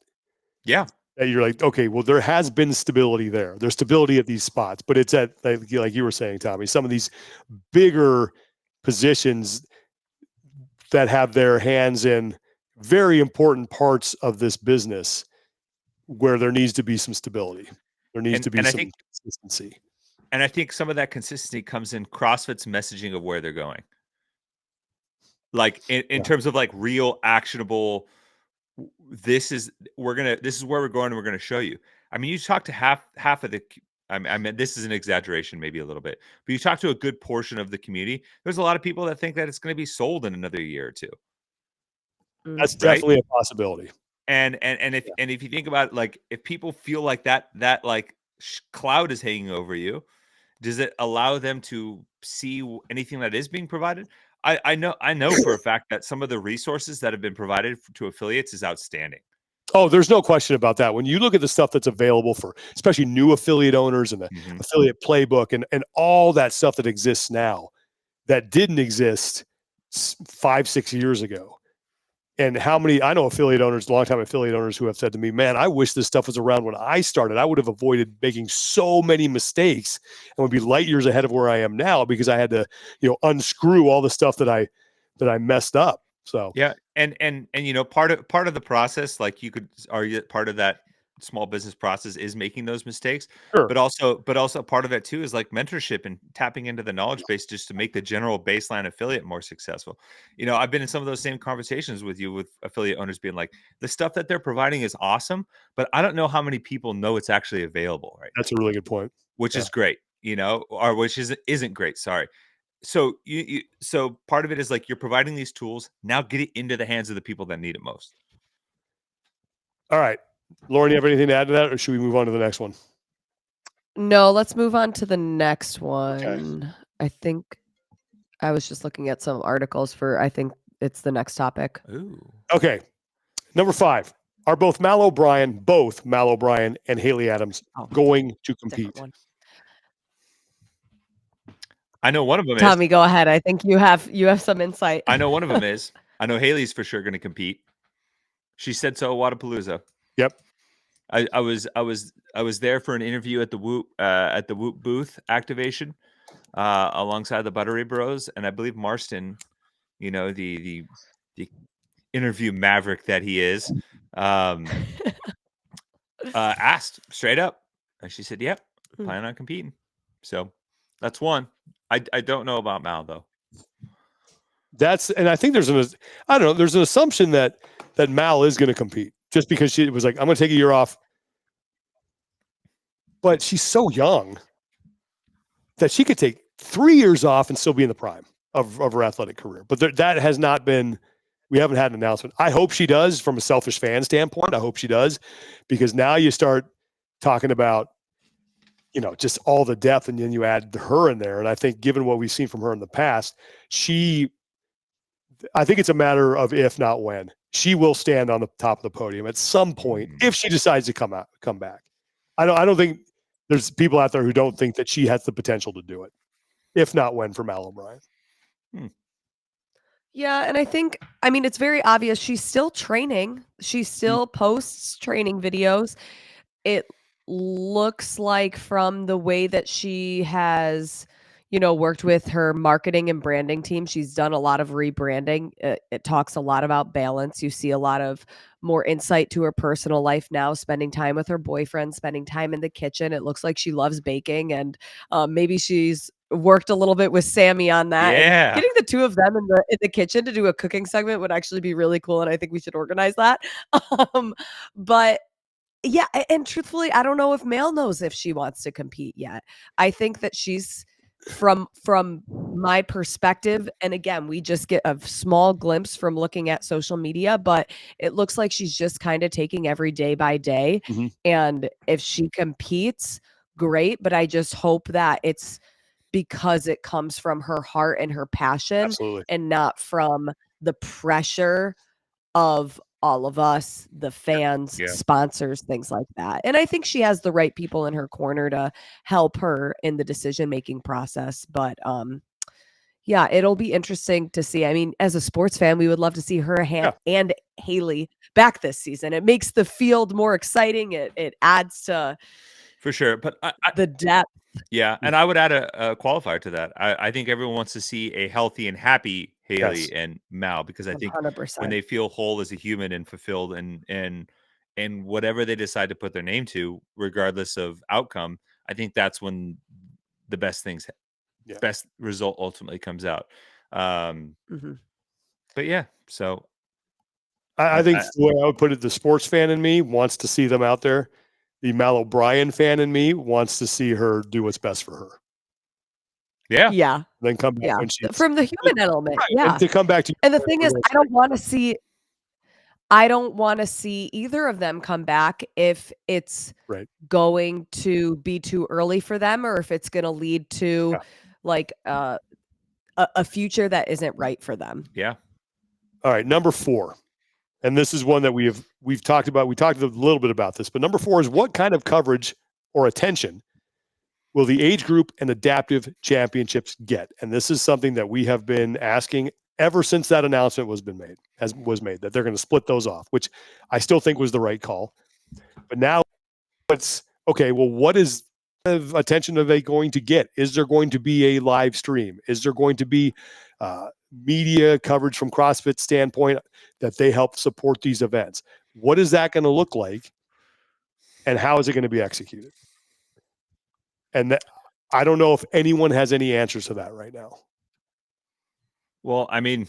Yeah. That you're like, okay, well, there has been stability there. There's stability at these spots, but it's at, like you were saying, Tommy, some of these bigger positions that have their hands in very important parts of this business where there needs to be some stability. There needs to be some consistency. And I think some of that consistency comes in CrossFit's messaging of where they're going. Like in terms of, like, real actionable, this is where we're going and we're going to show you. I mean, you talk to half of the, I mean, this is an exaggeration, maybe a little bit, but you talk to a good portion of the community. There's a lot of people that think that it's going to be sold in another year or two. That's definitely a possibility. And if you think about it, like, if people feel like that like cloud is hanging over you, does it allow them to see anything that is being provided? I know for a fact that some of the resources that have been provided to affiliates is outstanding. Oh, there's no question about that. When you look at the stuff that's available for especially new affiliate owners and the affiliate playbook and all that stuff that exists now that didn't exist 5-6 years ago. And how many, I know affiliate owners, longtime affiliate owners who have said to me, man, I wish this stuff was around when I started. I would have avoided making so many mistakes and would be light years ahead of where I am now because I had to, unscrew all the stuff that I that I messed up. So yeah, and you know, part of the process, like you could argue that part of that small business process is making those mistakes, sure. but also part of that too is like mentorship and tapping into the knowledge base just to make the general baseline affiliate more successful. You know, I've been in some of those same conversations with you, with affiliate owners being like, the stuff that they're providing is awesome, but I don't know how many people know it's actually available right now, That's a really good point. which is great, you know, or which isn't great. Sorry. So so part of it is like you're providing these tools. Now get it into the hands of the people that need it most. All right. Lauren, you have anything to add to that, or should we move on to the next one? No, let's move on to the next one. Okay. I think I was just looking at some articles for, I think it's the next topic. Ooh. Okay. Number 5. Are both Mal O'Brien and Haley Adams going to compete? I know one of them Tommy, is. go ahead. I think you have some insight. I know one of them is. I know Haley's for sure going to compete. She said so at Wadapalooza. Yep. I was there for an interview at the Whoop booth activation alongside the Buttery Bros, and I believe Marston, you know, the interview maverick that he is, asked straight up, and she said, "Yep, planning on competing." So that's one. I don't know about Mal though. And I think there's an assumption that Mal is going to compete just because she was like, I'm going to take a year off. But she's so young that she could take 3 years off and still be in the prime of her athletic career. But that has not been, we haven't had an announcement. I hope she does from a selfish fan standpoint. I hope she does, because now you start talking about, you know, just all the depth, and then you add her in there. And I think given what we've seen from her in the past, I think it's a matter of if, not when. She will stand on the top of the podium at some point if she decides to come back. I don't think there's people out there who don't think that she has the potential to do it. If not when, for Mal O'Brien. Yeah, and I mean, it's very obvious she's still training. She still posts training videos. It looks like from the way that she has, you know, worked with her marketing and branding team, she's done a lot of rebranding. It talks a lot about balance. You see a lot of more insight to her personal life now, spending time with her boyfriend, spending time in the kitchen. It looks like she loves baking, and maybe she's worked a little bit with Sammy on that. Yeah. And getting the two of them in the kitchen to do a cooking segment would actually be really cool, and I think we should organize that. But yeah, and truthfully, I don't know if Mal knows if she wants to compete yet. I think that she's from my perspective, and again, we just get a small glimpse from looking at social media, but it looks like she's just kind of taking every day by day. And if she competes, great, but I just hope that it's because it comes from her heart and her passion. Absolutely. And not from the pressure of all of us, the fans, sponsors, things like that. And I think she has the right people in her corner to help her in the decision-making process. But yeah, it'll be interesting to see. I mean, as a sports fan, we would love to see her and Haley back this season. It makes the field more exciting. It adds to, for sure, but the depth. Yeah, and I would add a qualifier to that. I think everyone wants to see a healthy and happy Haley and Mal, because I think 100%. when they feel whole as a human and fulfilled and whatever they decide to put their name to, regardless of outcome, I think that's when the best result ultimately comes out. But yeah, so I think the way I would put it, the sports fan in me wants to see them out there. The Mal O'Brien fan in me wants to see her do what's best for her. Yeah. Yeah. Then come back when she's from the human element. Right. Yeah. And to come back to, and the thing is, I don't want to see either of them come back if it's going to be too early for them, or if it's going to lead to like a future that isn't right for them. Yeah. All right. Number 4. And this is one that we've talked about. We talked a little bit about this, but number 4 is, what kind of coverage or attention will the age group and adaptive championships get? And this is something that we have been asking ever since that announcement was made, that they're going to split those off, which I still think was the right call. But now it's okay. Well, what is attention are they going to get? Is there going to be a live stream? Is there going to be media coverage from CrossFit standpoint that they help support these events. What is that going to look like? And how is it going to be executed? And I don't know if anyone has any answers to that right now. Well, I mean,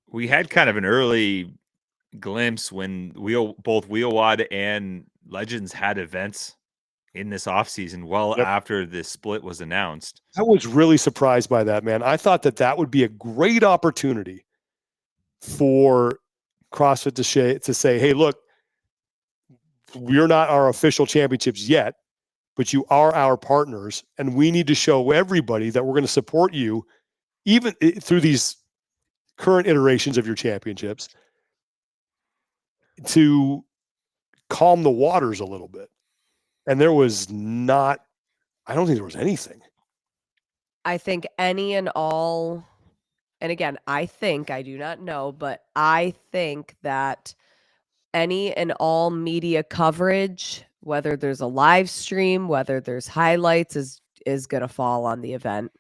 we had kind of an early glimpse when both WheelWOD and Legends had events in this offseason after this split was announced. I was really surprised by that, man. I thought that would be a great opportunity for CrossFit to say, hey, look, we're not our official championships yet, but you are our partners, and we need to show everybody that we're going to support you even through these current iterations of your championships to calm the waters a little bit. And there was not, I don't think there was anything. I think any and all, and again, I do not know, but I think that any and all media coverage, whether there's a live stream, whether there's highlights, is going to fall on the event.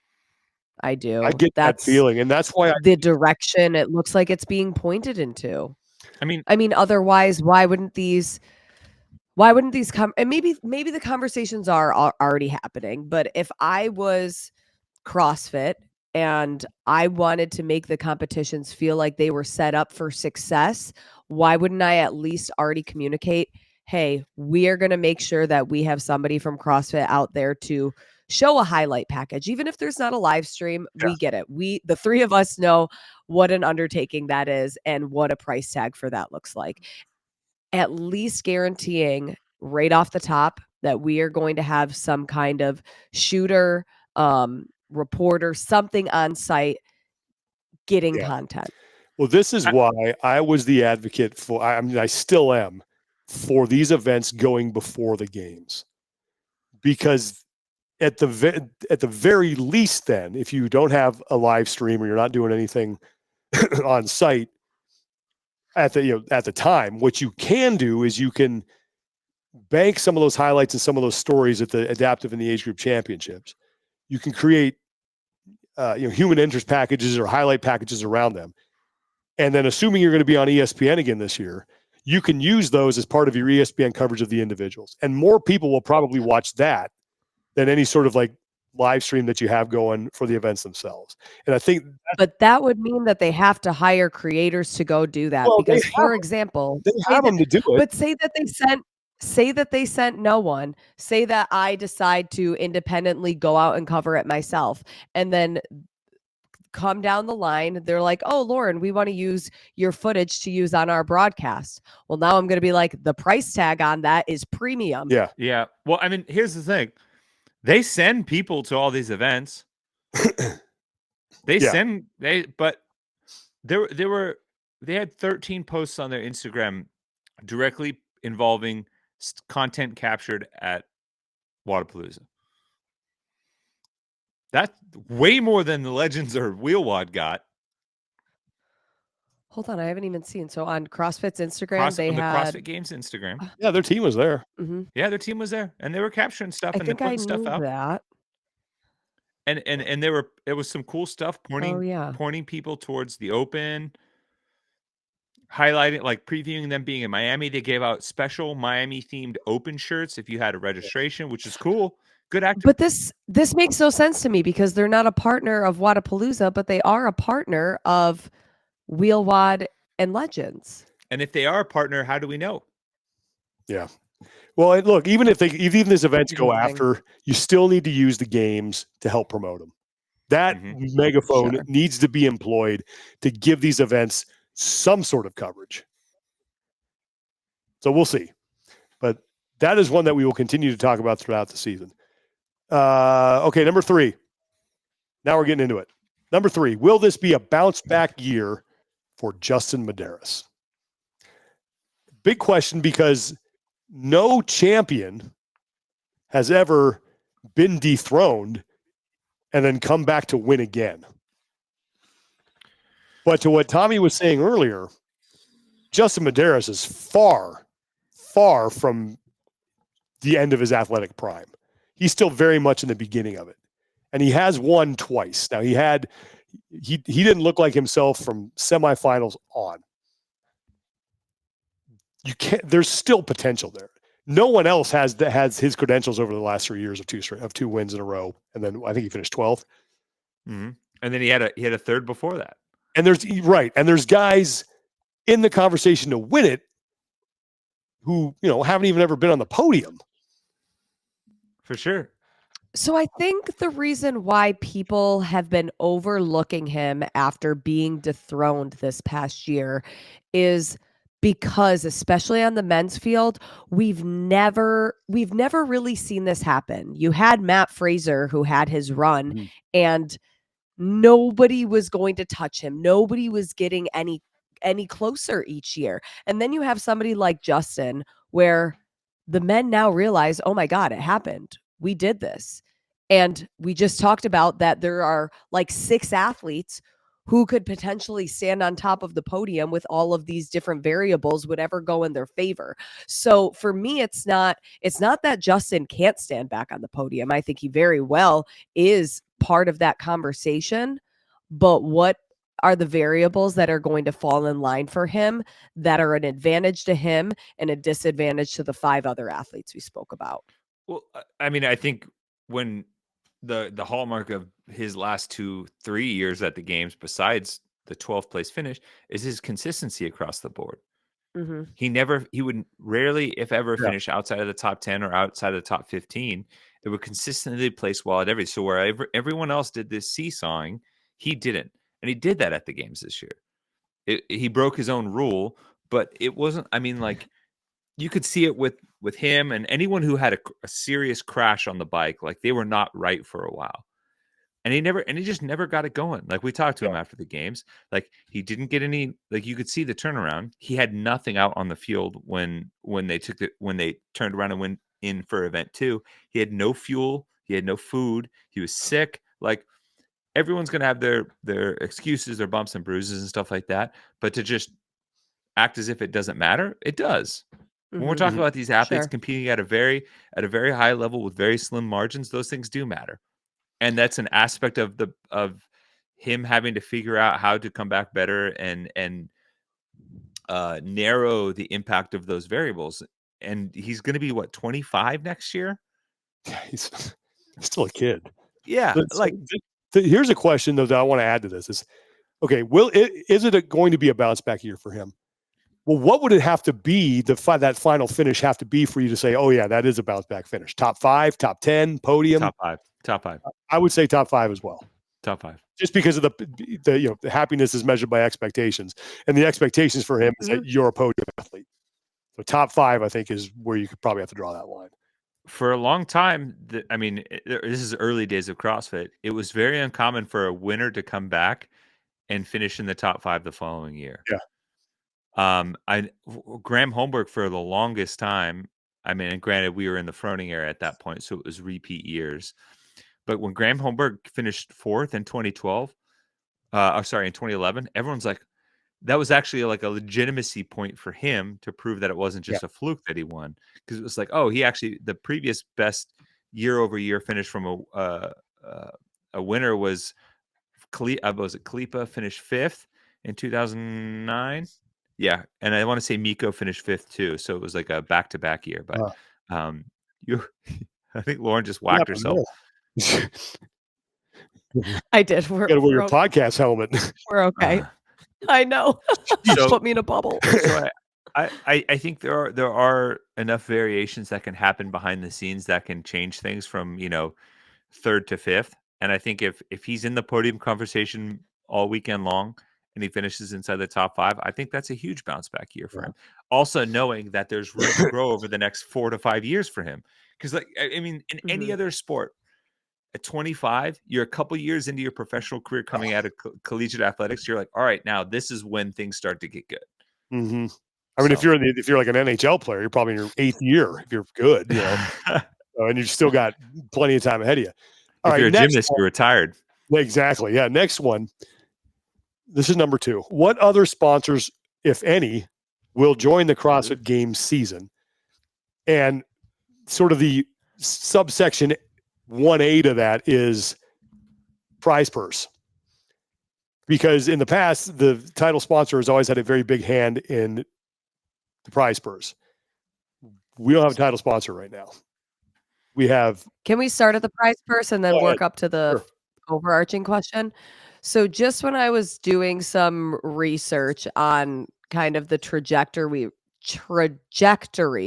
I do. I get that feeling, and that's why the direction it looks like it's being pointed into. I mean, otherwise, why wouldn't these come? And maybe the conversations are already happening. But if I was CrossFit and I wanted to make the competitions feel like they were set up for success, why wouldn't I at least already communicate, hey, we are going to make sure that we have somebody from CrossFit out there to show a highlight package. Even if there's not a live stream, we get it. The three of us know what an undertaking that is and what a price tag for that looks like. At least guaranteeing right off the top that we are going to have some kind of shooter, reporter, something on site getting content. Well, this is why I was the advocate for, I still am, for these events going before the games. Because at the very least then, if you don't have a live stream or you're not doing anything on site at the time, what you can do is you can bank some of those highlights and some of those stories at the adaptive and the age group championships. You can create human interest packages or highlight packages around them. And then assuming you're going to be on ESPN again this year, you can use those as part of your ESPN coverage of the individuals. And more people will probably watch that than any sort of like live stream that you have going for the events themselves. And I think but that would mean that they have to hire creators to go do that. Well, because for example, they have them to do it. But say that they sent no one. Say that I decide to independently go out and cover it myself. And then come down the line, they're like, oh, Lauren, we want to use your footage to use on our broadcast. Well, now I'm going to be like, the price tag on that is premium. Yeah. Yeah. Well, I mean, here's the thing. They send people to all these events. They had 13 posts on their Instagram directly involving content captured at Wodapalooza. That's way more than the Legends or WheelWOD got. Hold on, I haven't even seen. So on CrossFit's Instagram, the CrossFit Games Instagram. Yeah, their team was there. Mm-hmm. Yeah, their team was there, and they were capturing stuff and putting stuff out. That. And it was some cool stuff pointing people towards the Open, highlighting, like previewing them being in Miami. They gave out special Miami themed Open shirts if you had a registration, which is cool. Good actor. But this makes no sense to me because they're not a partner of Wodapalooza, but they are a partner of WheelWOD and Legends. And if they are a partner, how do we know? Yeah. Well, look, even if these events go after, you still need to use the games to help promote them. That megaphone needs to be employed to give these events some sort of coverage. So we'll see. But that is one that we will continue to talk about throughout the season. Okay, number 3. Now we're getting into it. Number 3, will this be a bounce back year for Justin Medeiros? Big question, because no champion has ever been dethroned and then come back to win again. But to what Tommy was saying earlier, Justin Medeiros is far, far from the end of his athletic prime. He's still very much in the beginning of it. and he has won twice. Now he didn't look like himself from semifinals on. There's still potential there. No one else has his credentials over the last 3 years of two wins in a row, and then I think he finished 12th. Mm-hmm. And then he had a third before that. And there's guys in the conversation to win it who haven't even ever been on the podium. For sure. So I think the reason why people have been overlooking him after being dethroned this past year is because, especially on the men's field, we've never really seen this happen. You had Matt Fraser, who had his run, and nobody was going to touch him. Nobody was getting any closer each year. And then you have somebody like Justin, where the men now realize, oh my God, it happened. We did this. And we just talked about that there are like 6 athletes who could potentially stand on top of the podium with all of these different variables would ever go in their favor. So for me, it's not that Justin can't stand back on the podium. I think he very well is part of that conversation. But what are the variables that are going to fall in line for him that are an advantage to him and a disadvantage to the 5 other athletes we spoke about? Well, I mean, I think when the hallmark of his last 2-3 years at the games, besides the 12th place finish, is his consistency across the board. Mm-hmm. He would rarely, if ever, finish outside of the top 10 or outside of the top 15. It would consistently place well at every. So where everyone else did this seesawing, he didn't. And he did that at the games this year. He broke his own rule, but it wasn't, I mean, like, you could see it with him and anyone who had a serious crash on the bike. Like, they were not right for a while. And he just never got it going. Like, we talked to him after the games. Like, he didn't get any, like, you could see the turnaround. He had nothing out on the field when they turned around and went in for event 2. He had no fuel. He had no food. He was sick. Like, everyone's going to have their excuses, their bumps and bruises and stuff like that. But to just act as if it doesn't matter, it does. When we're talking about these athletes competing at a very high level with very slim margins, those things do matter. And that's an aspect of him having to figure out how to come back better and narrow the impact of those variables. And he's going to be 25 next year? Yeah, he's still a kid. Yeah. Here's a question though that I want to add to this is, okay, is it going to be a bounce back year for him? Well, what would it have to be, that final finish have to be for you to say, oh yeah, that is a bounce back finish? Top 5, top 10, podium? Top 5. I would say top 5 as well. Top 5. Just because of the happiness is measured by expectations. And the expectations for him is that you're a podium athlete. So top 5, I think, is where you could probably have to draw that line. For a long time, this is early days of CrossFit. It was very uncommon for a winner to come back and finish in the top 5 the following year. Yeah. Graham Holmberg for the longest time. I mean, and granted, we were in the Froning era at that point, so it was repeat years. But when Graham Holmberg finished 4th in 2012, in 2011, everyone's like, that was actually like a legitimacy point for him to prove that it wasn't just a fluke that he won. Because it was like, oh, the previous best year-over-year finish from a winner was Kalipa finished 5th in 2009. Yeah, and I want to say Miko finished 5th too, so it was like a back-to-back year. But I think Lauren just whacked herself. I did. You gotta wear your podcast helmet. We're okay. I know. Put me in a bubble. So I think there are enough variations that can happen behind the scenes that can change things from 3rd to 5th. And I think if he's in the podium conversation all weekend long and he finishes inside the top 5, I think that's a huge bounce back year for him. Also knowing that there's room to grow over the next 4 to 5 years for him. Because in any other sport, at 25, you're a couple years into your professional career coming out of collegiate athletics. You're like, all right, now this is when things start to get good. Mm-hmm. I mean, if you're like an NHL player, you're probably in your 8th year if you're good, and you've still got plenty of time ahead of you. If you're a gymnast, you're retired. Exactly. Yeah. Next one. This is number 2. What other sponsors, if any, will join the CrossFit Games season? And sort of the subsection 1A to that is, prize purse. Because in the past, the title sponsor has always had a very big hand in the prize purse. We don't have a title sponsor right now. We have. Can we start at the prize purse and then work up to the overarching question? So just when I was doing some research on kind of the trajectory,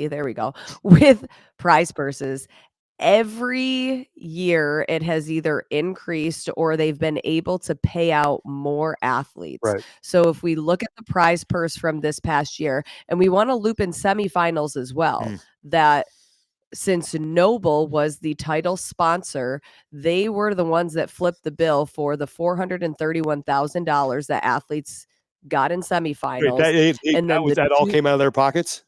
there we go, with prize purses, every year it has either increased or they've been able to pay out more athletes. Right. So if we look at the prize purse from this past year, and we want to loop in semifinals as well, that since Noble was the title sponsor, they were the ones that flipped the bill for the $431,000 that athletes got in semifinals. Wait, that all came out of their pockets?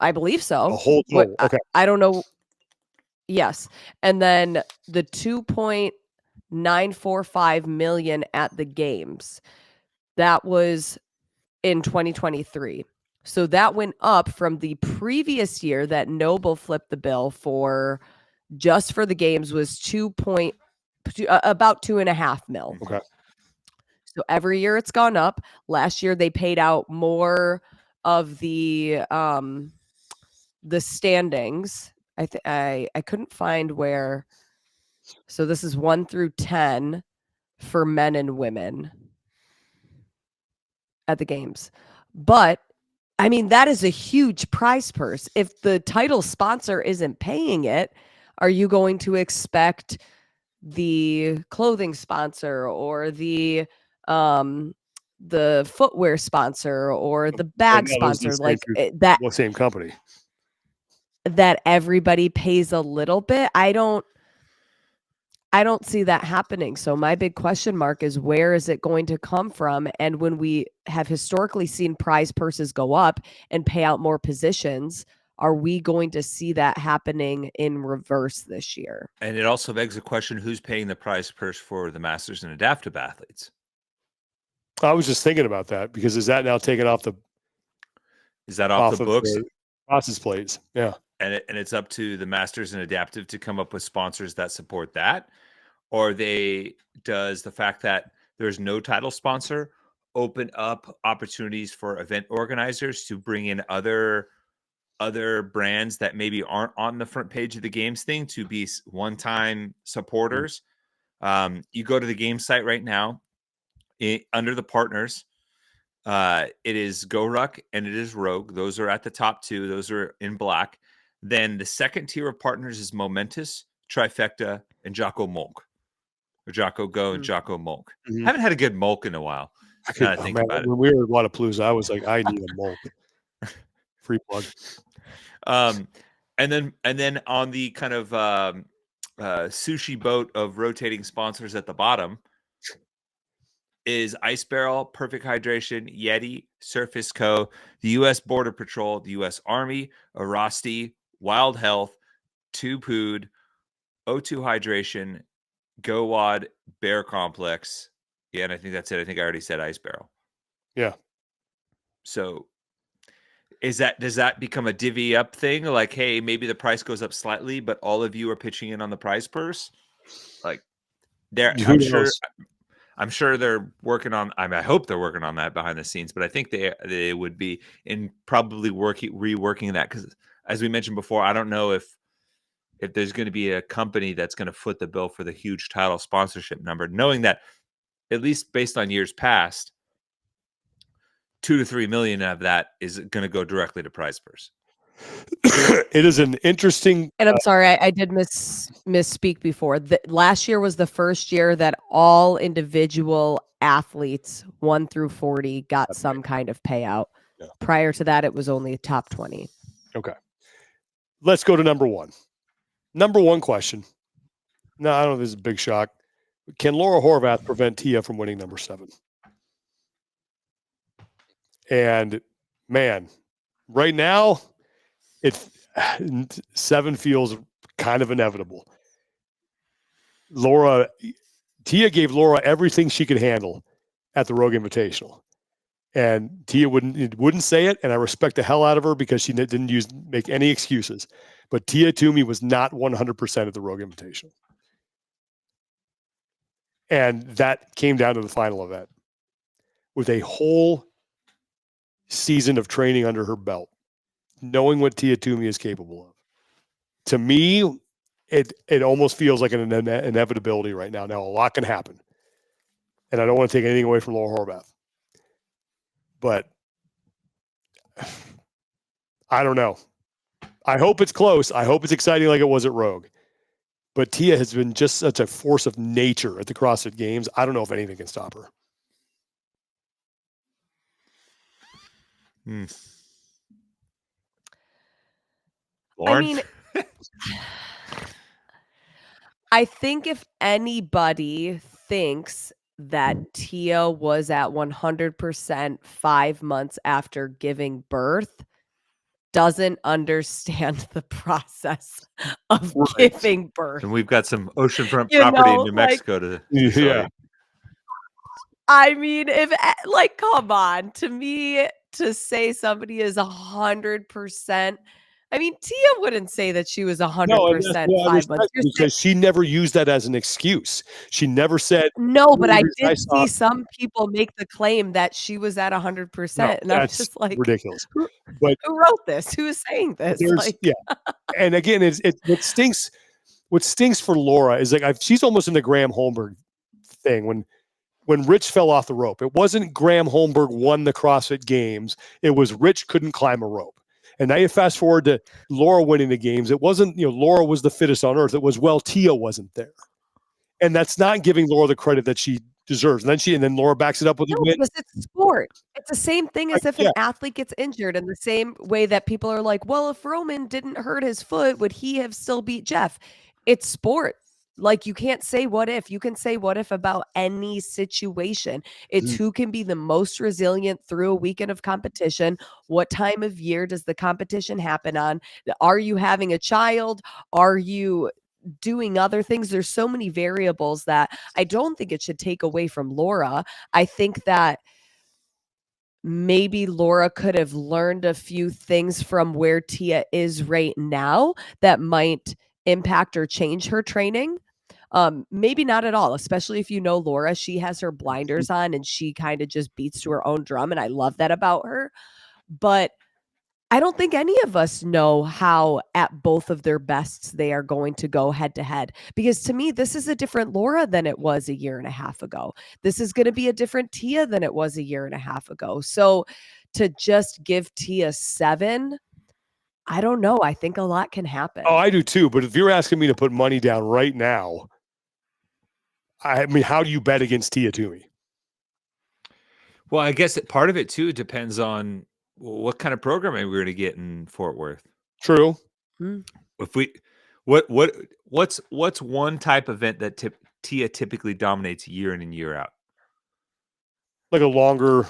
I believe so. The whole total. Okay. I don't know. Yes. And then the $2.945 million at the games, that was in 2023. So that went up from the previous year that Noble flipped the bill for, just for the games, was about $2.5 million. Okay. So every year it's gone up. Last year they paid out more of the standings. I couldn't find where. So this is 1 through 10 for men and women at the games. But I mean, that is a huge prize purse. If the title sponsor isn't paying it, are you going to expect the clothing sponsor or the footwear sponsor or the bag sponsor, like that, same company, that everybody pays a little bit? I don't see that happening. So my big question mark is, where is it going to come from? And when we have historically seen prize purses go up and pay out more positions, are we going to see that happening in reverse this year? And it also begs the question, who's paying the prize purse for the masters and adaptive athletes? I was just thinking about that, because is that now taken off the books? Process plates. Yeah. And it's up to the masters and adaptive to come up with sponsors that support that? Or does the fact that there's no title sponsor open up opportunities for event organizers to bring in other brands that maybe aren't on the front page of the games thing to be one-time supporters? You go to the game site right now, under the partners, it is GoRuck and it is Rogue. Those are at the top two. Those are in black. Then the second tier of partners is Momentous, Trifecta, and Jocko Molk. Or Jocko Go and Jocko Molk. Haven't had a good Molk in a while. About it. When we were at Wadapalooza, I was like, I need a Molk. Free plug. And then on the kind of sushi boat of rotating sponsors at the bottom is Ice Barrel, Perfect Hydration, Yeti, Surface Co., the U.S. Border Patrol, the U.S. Army, Arasti, Wild Health, Tupood, O2 Hydration, GoWad, Bear Complex. Yeah, and I think that's it. I think I already said Ice Barrel. Yeah. So does that become a divvy up thing? Like, hey, maybe the price goes up slightly, but all of you are pitching in on the prize purse? Like, I'm sure they're working on. I hope they're working on that behind the scenes, but I think they would be in probably reworking that, because, as we mentioned before, I don't know if there's going to be a company that's going to foot the bill for the huge title sponsorship number, knowing that, at least based on years past, 2 to 3 million of that is going to go directly to prize purse. It is an interesting. And I'm sorry, I did misspeak before. Last year was the first year that all individual athletes 1 through 40 got some kind of payout. Yeah. Prior to that, it was only top 20. Okay. Let's go to number one. Number one question. No, I don't know if this is a big shock. Can Laura Horvath prevent Tia from winning number 7? And man, right now, 7 feels kind of inevitable. Tia gave Laura everything she could handle at the Rogue Invitational, and Tia wouldn't say it, and I respect the hell out of her, because she didn't make any excuses. But Tia Toomey was not 100% at the Rogue Invitational. And that came down to the final event with a whole season of training under her belt, knowing what Tia Toomey is capable of. To me, it almost feels like an inevitability right now. Now, a lot can happen. And I don't want to take anything away from Laura Horvath. But I don't know. I hope it's close. I hope it's exciting like it was at Rogue. But Tia has been just such a force of nature at the CrossFit Games. I don't know if anything can stop her. Lauren? I mean, I think if anybody thinks that Tia was at 100% 5 months after giving birth, doesn't understand the process of giving birth. And we've got some oceanfront property in New Mexico to yeah. I mean, if like, come on, to me, to say somebody is 100%. I mean, Tia wouldn't say that she was 100% 5 months. Because she never used that as an excuse. She never said no, but I did see some people make the claim that she was at 100%, and I'm just like, ridiculous. But who wrote this? Who is saying this? Yeah, and again, it's what stinks. What stinks for Laura is like she's almost in the Graham Holmberg thing when Rich fell off the rope. It wasn't Graham Holmberg won the CrossFit Games. It was Rich couldn't climb a rope. And now you fast forward to Laura winning the games. It wasn't, Laura was the fittest on earth. It was, Tia wasn't there. And that's not giving Laura the credit that she deserves. And then Laura backs it up with a win. Because it's sport. It's the same thing as if an athlete gets injured, in the same way that people are like, well, if Roman didn't hurt his foot, would he have still beat Jeff? It's sport. Like, you can't say what if. You can say what if about any situation. It's who can be the most resilient through a weekend of competition. What time of year does the competition happen on? Are you having a child? Are you doing other things? There's so many variables that I don't think it should take away from Laura. I think that maybe Laura could have learned a few things from where Tia is right now that might impact or change her training. Maybe not at all, especially if you know Laura. She has her blinders on and she kind of just beats to her own drum, and I love that about her. But I don't think any of us know how at both of their bests they are going to go head to head, because to me, this is a different Laura than it was a year and a half ago. This is going to be a different Tia than it was a year and a half ago. So to just give Tia 7, I don't know. I think a lot can happen. Oh, I do too. But if you're asking me to put money down right now, I mean, how do you bet against Tia Toomey? Well, I guess part of it too depends on what kind of programming we're going to get in Fort Worth. True. If we, what's one type event that Tia typically dominates year in and year out? Like a longer.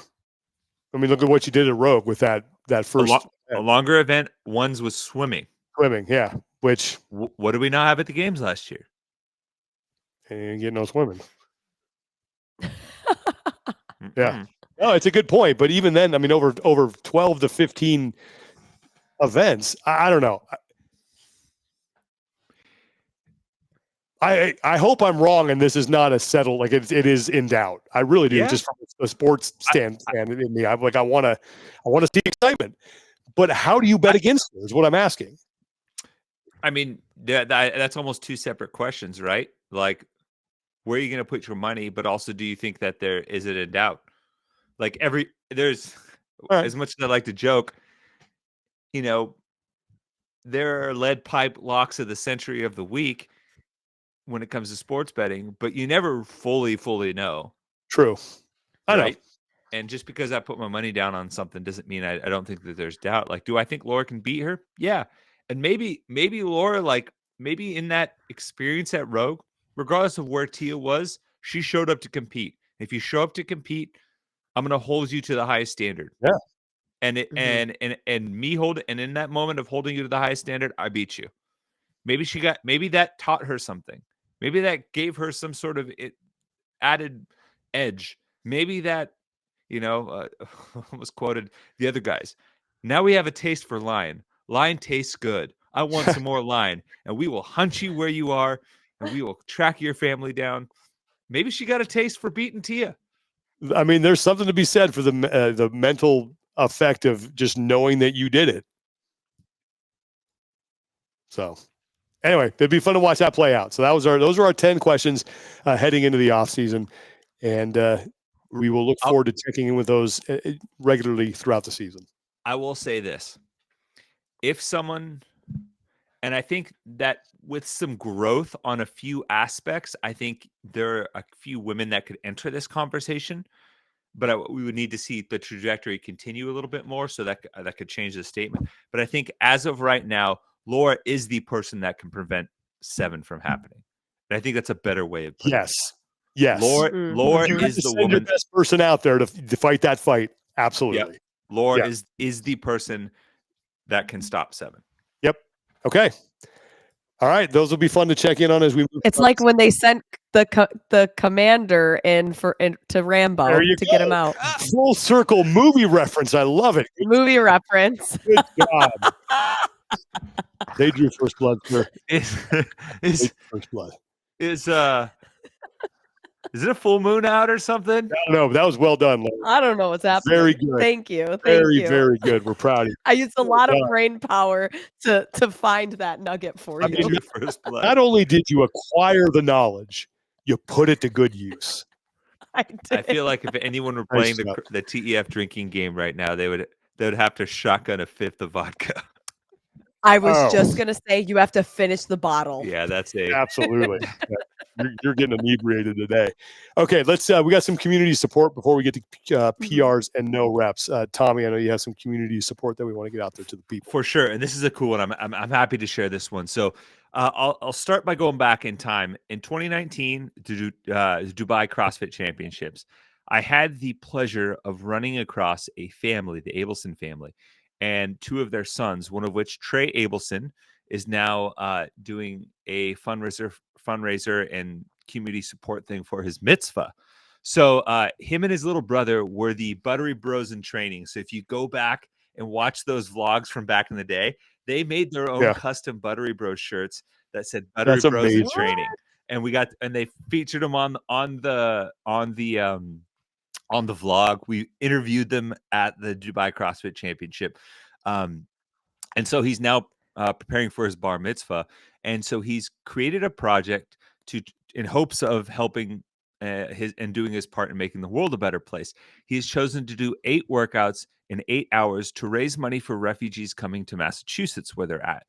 I mean, look at what you did at Rogue with that first. A longer event. One's was swimming. Swimming, yeah. Which what did we not have at the games last year? And you didn't get no swimming. Yeah. No, it's a good point. But even then, I mean, over 12 to 15 events, I don't know. I hope I'm wrong and this is not a settle, like it is in doubt. I really do, just from a sports stand in me. I'm like, I want to see excitement. But how do you bet against her is what I'm asking. I mean, that's almost two separate questions, right? Like, where are you going to put your money? But also, do you think that is it in doubt? Like there's as much as I like to joke, there are lead pipe locks of the century of the week when it comes to sports betting, but you never fully know. True. I know. And just because I put my money down on something doesn't mean I don't think that there's doubt. Like, do I think Laura can beat her? Yeah. And maybe Laura, like maybe in that experience at Rogue, regardless of where Tia was, she showed up to compete. If you show up to compete, I'm going to hold you to the highest standard. Yeah. And and in that moment of holding you to the highest standard, I beat you. Maybe that taught her something. Maybe that gave her some sort of added edge. Maybe that, almost quoted the other guys. Now we have a taste for line. Line tastes good. I want some more line, and we will hunt you where you are, and we will track your family down. Maybe she got a taste for beating Tia. I mean, there's something to be said for the mental effect of just knowing that you did it. So anyway, it'd be fun to watch that play out. So those are our 10 questions heading into the off season, and we will look forward to checking in with those regularly throughout the season. I will say this: if someone, and I think that with some growth on a few aspects, I think there are a few women that could enter this conversation. But we would need to see the trajectory continue a little bit more, so that could change the statement. But I think as of right now, Laura is the person that can prevent 7 from happening. And I think that's a better way of putting it. Yes. Laura is the woman. Your best person out there to fight that fight. Absolutely. Yep. Laura is the person that can stop 7. Yep. Okay. All right, those will be fun to check in on as we move. It's like when they sent the commander in to Rambo to get him out. Full circle movie reference. I love it. Movie reference. Good job. They drew first blood, sir. First blood. Is it a full moon out or something? I don't know. That was well done, Larry. I don't know what's happening. Very good. Thank you. Very good. We're proud of you. I used a lot of brain power to find that nugget for you. Mean, not only did you acquire the knowledge, you put it to good use. I feel like if anyone were playing the TEF drinking game right now, they would have to shotgun a 5th of vodka. I was just going to say you have to finish the bottle. Yeah, that's it. Absolutely. You're getting inebriated today. Okay, let's. We got some community support before we get to PRs and no reps. Tommy, I know you have some community support that we want to get out there to the people. For sure, and this is a cool one. I'm happy to share this one. So I'll start by going back in time. In 2019, Dubai CrossFit Championships, I had the pleasure of running across a family, the Abelson family, and 2 of their sons, one of which, Trey Abelson, is now doing a fundraiser and community support thing for his mitzvah. So him and his little brother were the Buttery Bros in training. So if you go back and watch those vlogs from back in the day, they made their own custom Buttery Bros shirts that said Buttery Bros in training. And they featured them on the vlog. We interviewed them at the Dubai CrossFit Championship. And so he's now preparing for his bar mitzvah. And so he's created a project in hopes of helping and doing his part in making the world a better place. He has chosen to do 8 workouts in 8 hours to raise money for refugees coming to Massachusetts, where they're at.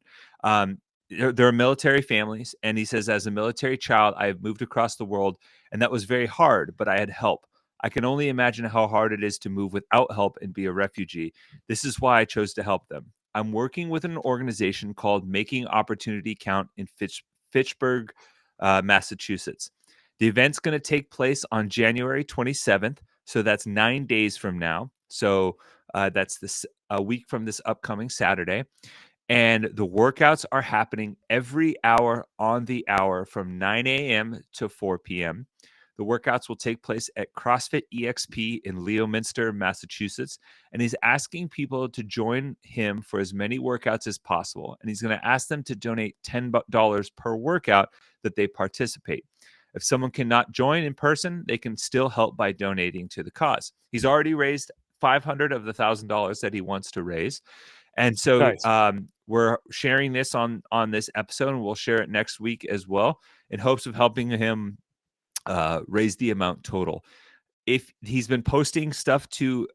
There are military families. And he says, as a military child, I have moved across the world, and that was very hard, but I had help. I can only imagine how hard it is to move without help and be a refugee. This is why I chose to help them. I'm working with an organization called Making Opportunity Count in Fitchburg, Massachusetts. The event's going to take place on January 27th. So that's 9 days from now. So that's a week from this upcoming Saturday. And the workouts are happening every hour on the hour from 9 a.m. to 4 p.m. The workouts will take place at CrossFit EXP in Leominster, Massachusetts. And he's asking people to join him for as many workouts as possible. And he's going to ask them to donate $10 per workout that they participate. If someone cannot join in person, they can still help by donating to the cause. He's already raised $500 of the $1,000 that he wants to raise. And so nice. We're sharing this on this episode, and we'll share it next week as well in hopes of helping him raise the amount total. If he's been posting stuff to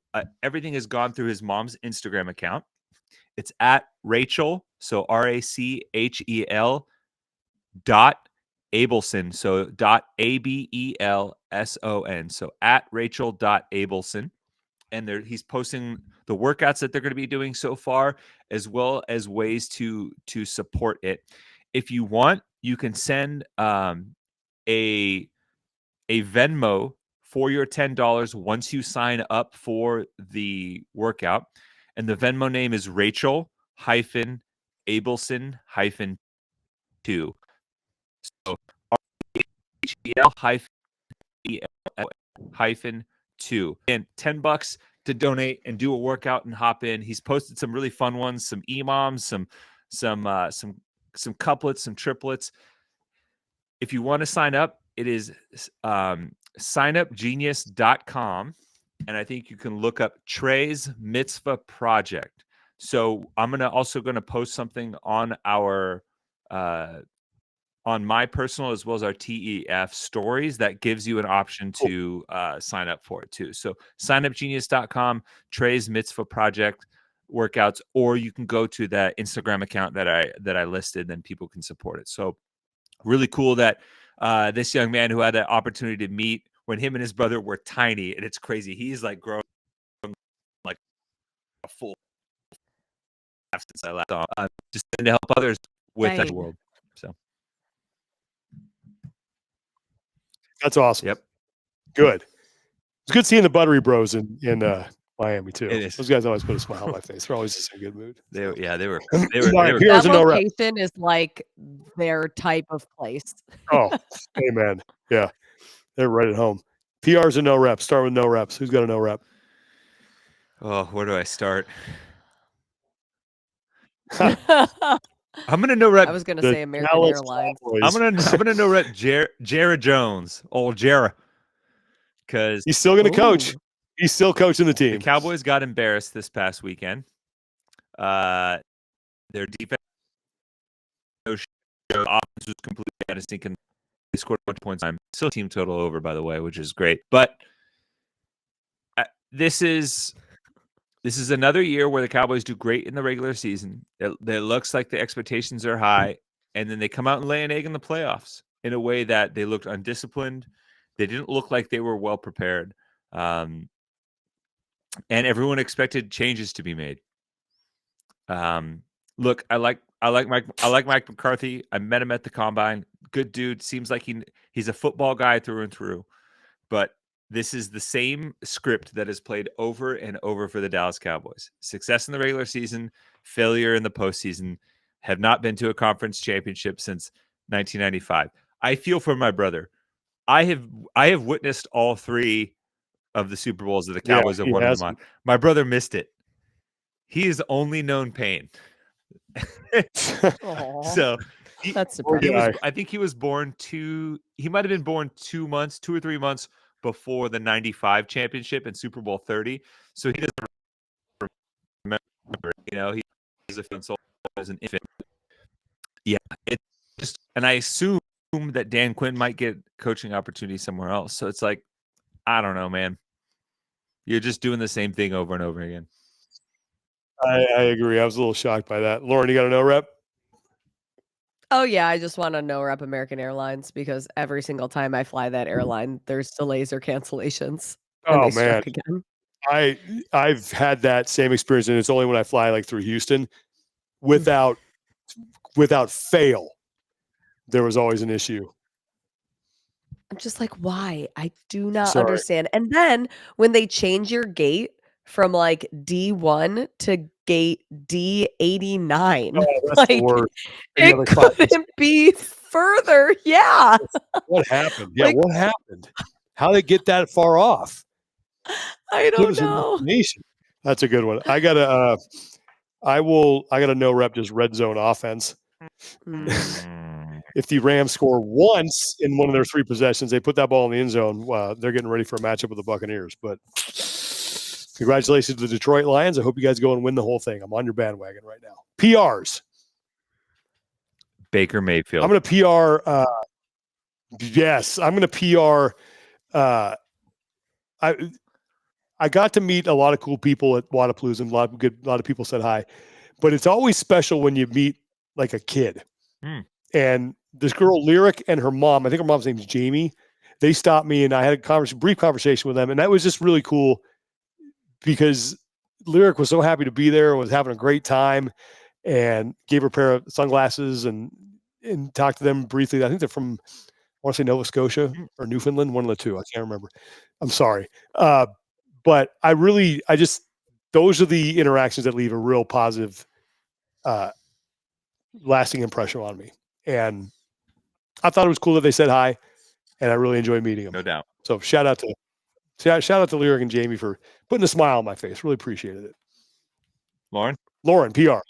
everything has gone through his mom's Instagram account. It's at Rachel, so RACHEL .Abelson, so .ABELSON, so at Rachel.Abelson. And he's posting the workouts that they're going to be doing so far, as well as ways to support it. If you want, you can send a Venmo for your $10 once you sign up for the workout. And the Venmo name is Rachel-Abelson-2. So RHEL-2. And $10 to donate and do a workout and hop in. He's posted some really fun ones, some EMOMs, some couplets, some triplets. If you want to sign up, It is signupgenius.com. And I think you can look up Trey's Mitzvah Project. So I'm also going to post something on our on my personal as well as our TEF stories that gives you an option to sign up for it too. So signupgenius.com, Trey's Mitzvah Project workouts, or you can go to that Instagram account that I listed, and people can support it. So really cool that this young man who had the opportunity to meet when him and his brother were tiny, and it's crazy. He's like grown like a full since I left off, just to help others with the world. So that's awesome. Yep. Good. It's good seeing the Buttery Bros in Miami too. It is. Those guys always put a smile on my face. They're always just in a good mood. They were. That location is like their type of place. Oh, amen. Yeah, they're right at home. PRs and no reps. Start with no reps. Who's got a no rep? Oh, where do I start? I'm gonna no rep. I was gonna say American Airlines. I'm gonna no rep Jara Jones, old Jara, because he's still gonna coach. He's still coaching the team. The Cowboys got embarrassed this past weekend. Their defense offense was completely out of sync, and they scored a bunch of points. I'm still team total over, by the way, which is great. But this is another year where the Cowboys do great in the regular season. It looks like the expectations are high, and then they come out and lay an egg in the playoffs in a way that they looked undisciplined. They didn't look like they were well prepared. And everyone expected changes to be made. Look, I like Mike McCarthy. I met him at the combine. Good dude. Seems like he's a football guy through and through. But this is the same script that is played over and over for the Dallas Cowboys. Success in the regular season, failure in the postseason. Have not been to a conference championship since 1995. I feel for my brother. I have witnessed all three of the Super Bowls that the Cowboys have won them on. My brother missed it. He has only known pain. So that's surprising. I think he was born he might have been born 2 or 3 months before the 95 championship and Super Bowl 30. So he doesn't remember, he's a soul as an infant. Yeah. And I assume that Dan Quinn might get coaching opportunity somewhere else. So it's like, I don't know, man. You're just doing the same thing over and over again. I agree. I was a little shocked by that. Lauren, you got a no rep? Oh yeah, I just want to no rep American Airlines because every single time I fly that airline, there's delays or cancellations. Oh man, I've had that same experience, and it's only when I fly like through Houston. Without fail, there was always an issue. I'm just like, why? I do not understand. And then when they change your gate from like D1 to gate D89, that's like the worst. It couldn't be further. Yeah. What happened? Yeah, like, what happened? How they get that far off? I don't know. That's a good one. I got a no rep just red zone offense. If the Rams score once in one of their 3 possessions, they put that ball in the end zone. They're getting ready for a matchup with the Buccaneers. But congratulations to the Detroit Lions. I hope you guys go and win the whole thing. I'm on your bandwagon right now. PRs. Baker Mayfield. I'm going to PR. Yes, I'm going to PR. I got to meet a lot of cool people at Wadapalooza, and a lot of people said hi. But it's always special when you meet like a kid. And this girl, Lyric, and her mom, I think her mom's name is Jamie, they stopped me and I had a brief conversation with them. And that was just really cool because Lyric was so happy to be there and was having a great time and gave her a pair of sunglasses and talked to them briefly. I think they're from, I want to say Nova Scotia or Newfoundland, one of the two. I can't remember. I'm sorry. But those are the interactions that leave a real positive, lasting impression on me. And I thought it was cool that they said hi, and I really enjoyed meeting them. No doubt. So shout out to Lyric and Jamie for putting a smile on my face. Really appreciated it. Lauren, PR.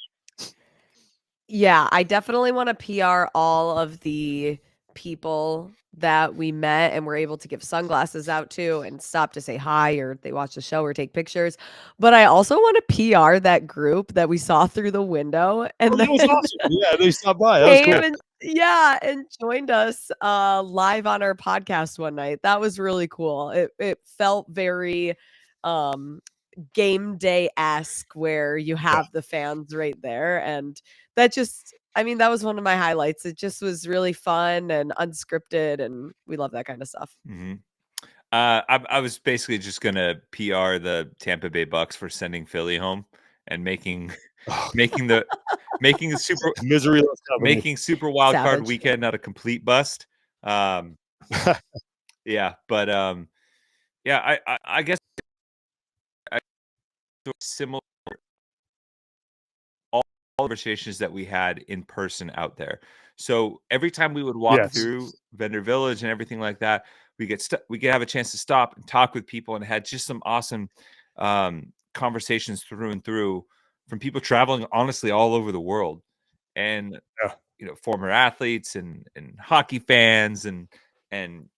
Yeah, I definitely want to PR all of the people that we met and were able to give sunglasses out to and stop to say hi, or they watch the show or take pictures. But I also want to PR that group that we saw through the window and that was then awesome. Yeah, they stopped by. That was came cool. and joined us live on our podcast one night. That was really cool. It felt very game day-esque, where you have the fans right there, and that just, I mean, that was one of my highlights. It just was really fun and unscripted, and we love that kind of stuff. Mm-hmm. I was basically just gonna PR the Tampa Bay Bucks for sending Philly home and making the super misery making super wild card Savage. weekend not a complete bust. Yeah, but yeah, I guess similar all conversations that we had in person out there. So every time we would walk through Vendor Village and everything like that, we could have a chance to stop and talk with people, and had just some awesome conversations through and through from people traveling honestly all over the world, and you know, former athletes and hockey fans and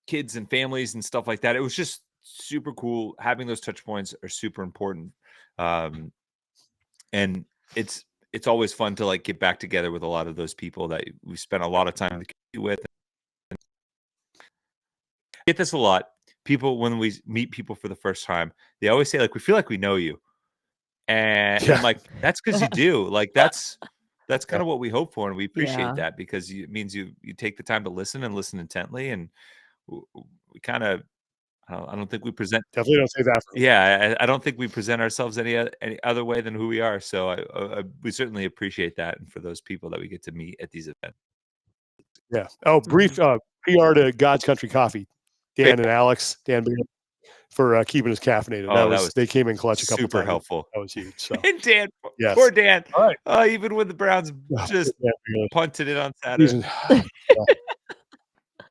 kids and families and stuff like that. It was just super cool. Having those touch points are super important, and it's always fun to like get back together with a lot of those people that we spent a lot of time with. I get this a lot. People, when we meet people for the first time, they always say like, we feel like we know you. And I'm like, that's because you do. Like that's kind of what we hope for. And we appreciate that, because it means you take the time to listen and listen intently. And we kind of, I don't think we present. Definitely don't say that. Yeah, I don't think we present ourselves any other way than who we are. So we certainly appreciate that, and for those people that we get to meet at these events. Yeah. Oh, brief PR to God's Country Coffee, Dan and Alex, for keeping us caffeinated. Oh, that was they came in clutch a couple super times. Helpful. That was huge. So and Dan, poor Dan. All right. Even when the Browns just punted it on Saturday.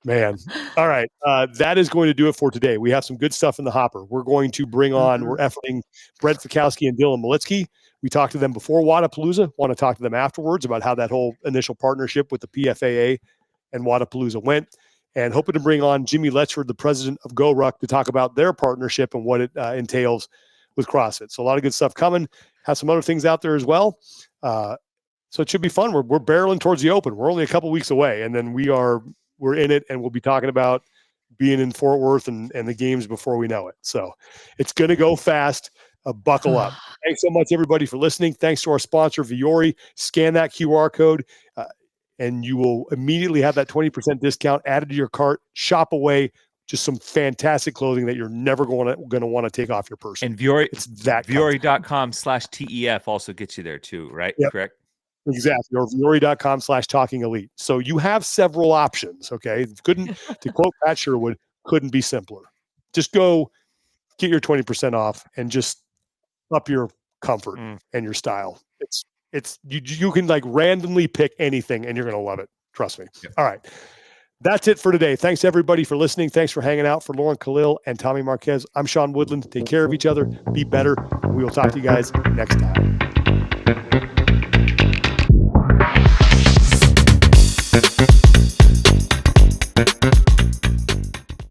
Man. All right. That is going to do it for today. We have some good stuff in the hopper. We're going to bring on, we're efforting Brett Fikowski and Dylan Malitsky. We talked to them before Wadapalooza. Want to talk to them afterwards about how that whole initial partnership with the PFAA and Wadapalooza went. And hoping to bring on Jimmy Letchford, the president of GoRuck, to talk about their partnership and what it entails with CrossFit. So a lot of good stuff coming. Have some other things out there as well. So it should be fun. We're barreling towards the Open. We're only a couple weeks away, and then we're in it, and we'll be talking about being in Fort Worth and the games before we know it. So it's going to go fast. Buckle up. Thanks so much, everybody, for listening. Thanks to our sponsor, Viori. Scan that QR code, and you will immediately have that 20% discount added to your cart. Shop away. Just some fantastic clothing that you're never going to want to take off your person. And Vuori, it's that Vuori.com/TEF also gets you there too, right? Yep. Correct? Exactly. Or Vuori.com/Talking Elite. So you have several options. Okay. To quote Pat Sherwood, couldn't be simpler. Just go get your 20% off and just up your comfort and your style. You can like randomly pick anything and you're going to love it. Trust me. Yep. All right. That's it for today. Thanks everybody for listening. Thanks for hanging out. For Lauren Khalil and Tommy Marquez, I'm Sean Woodland. Take care of each other. Be better. We will talk to you guys next time.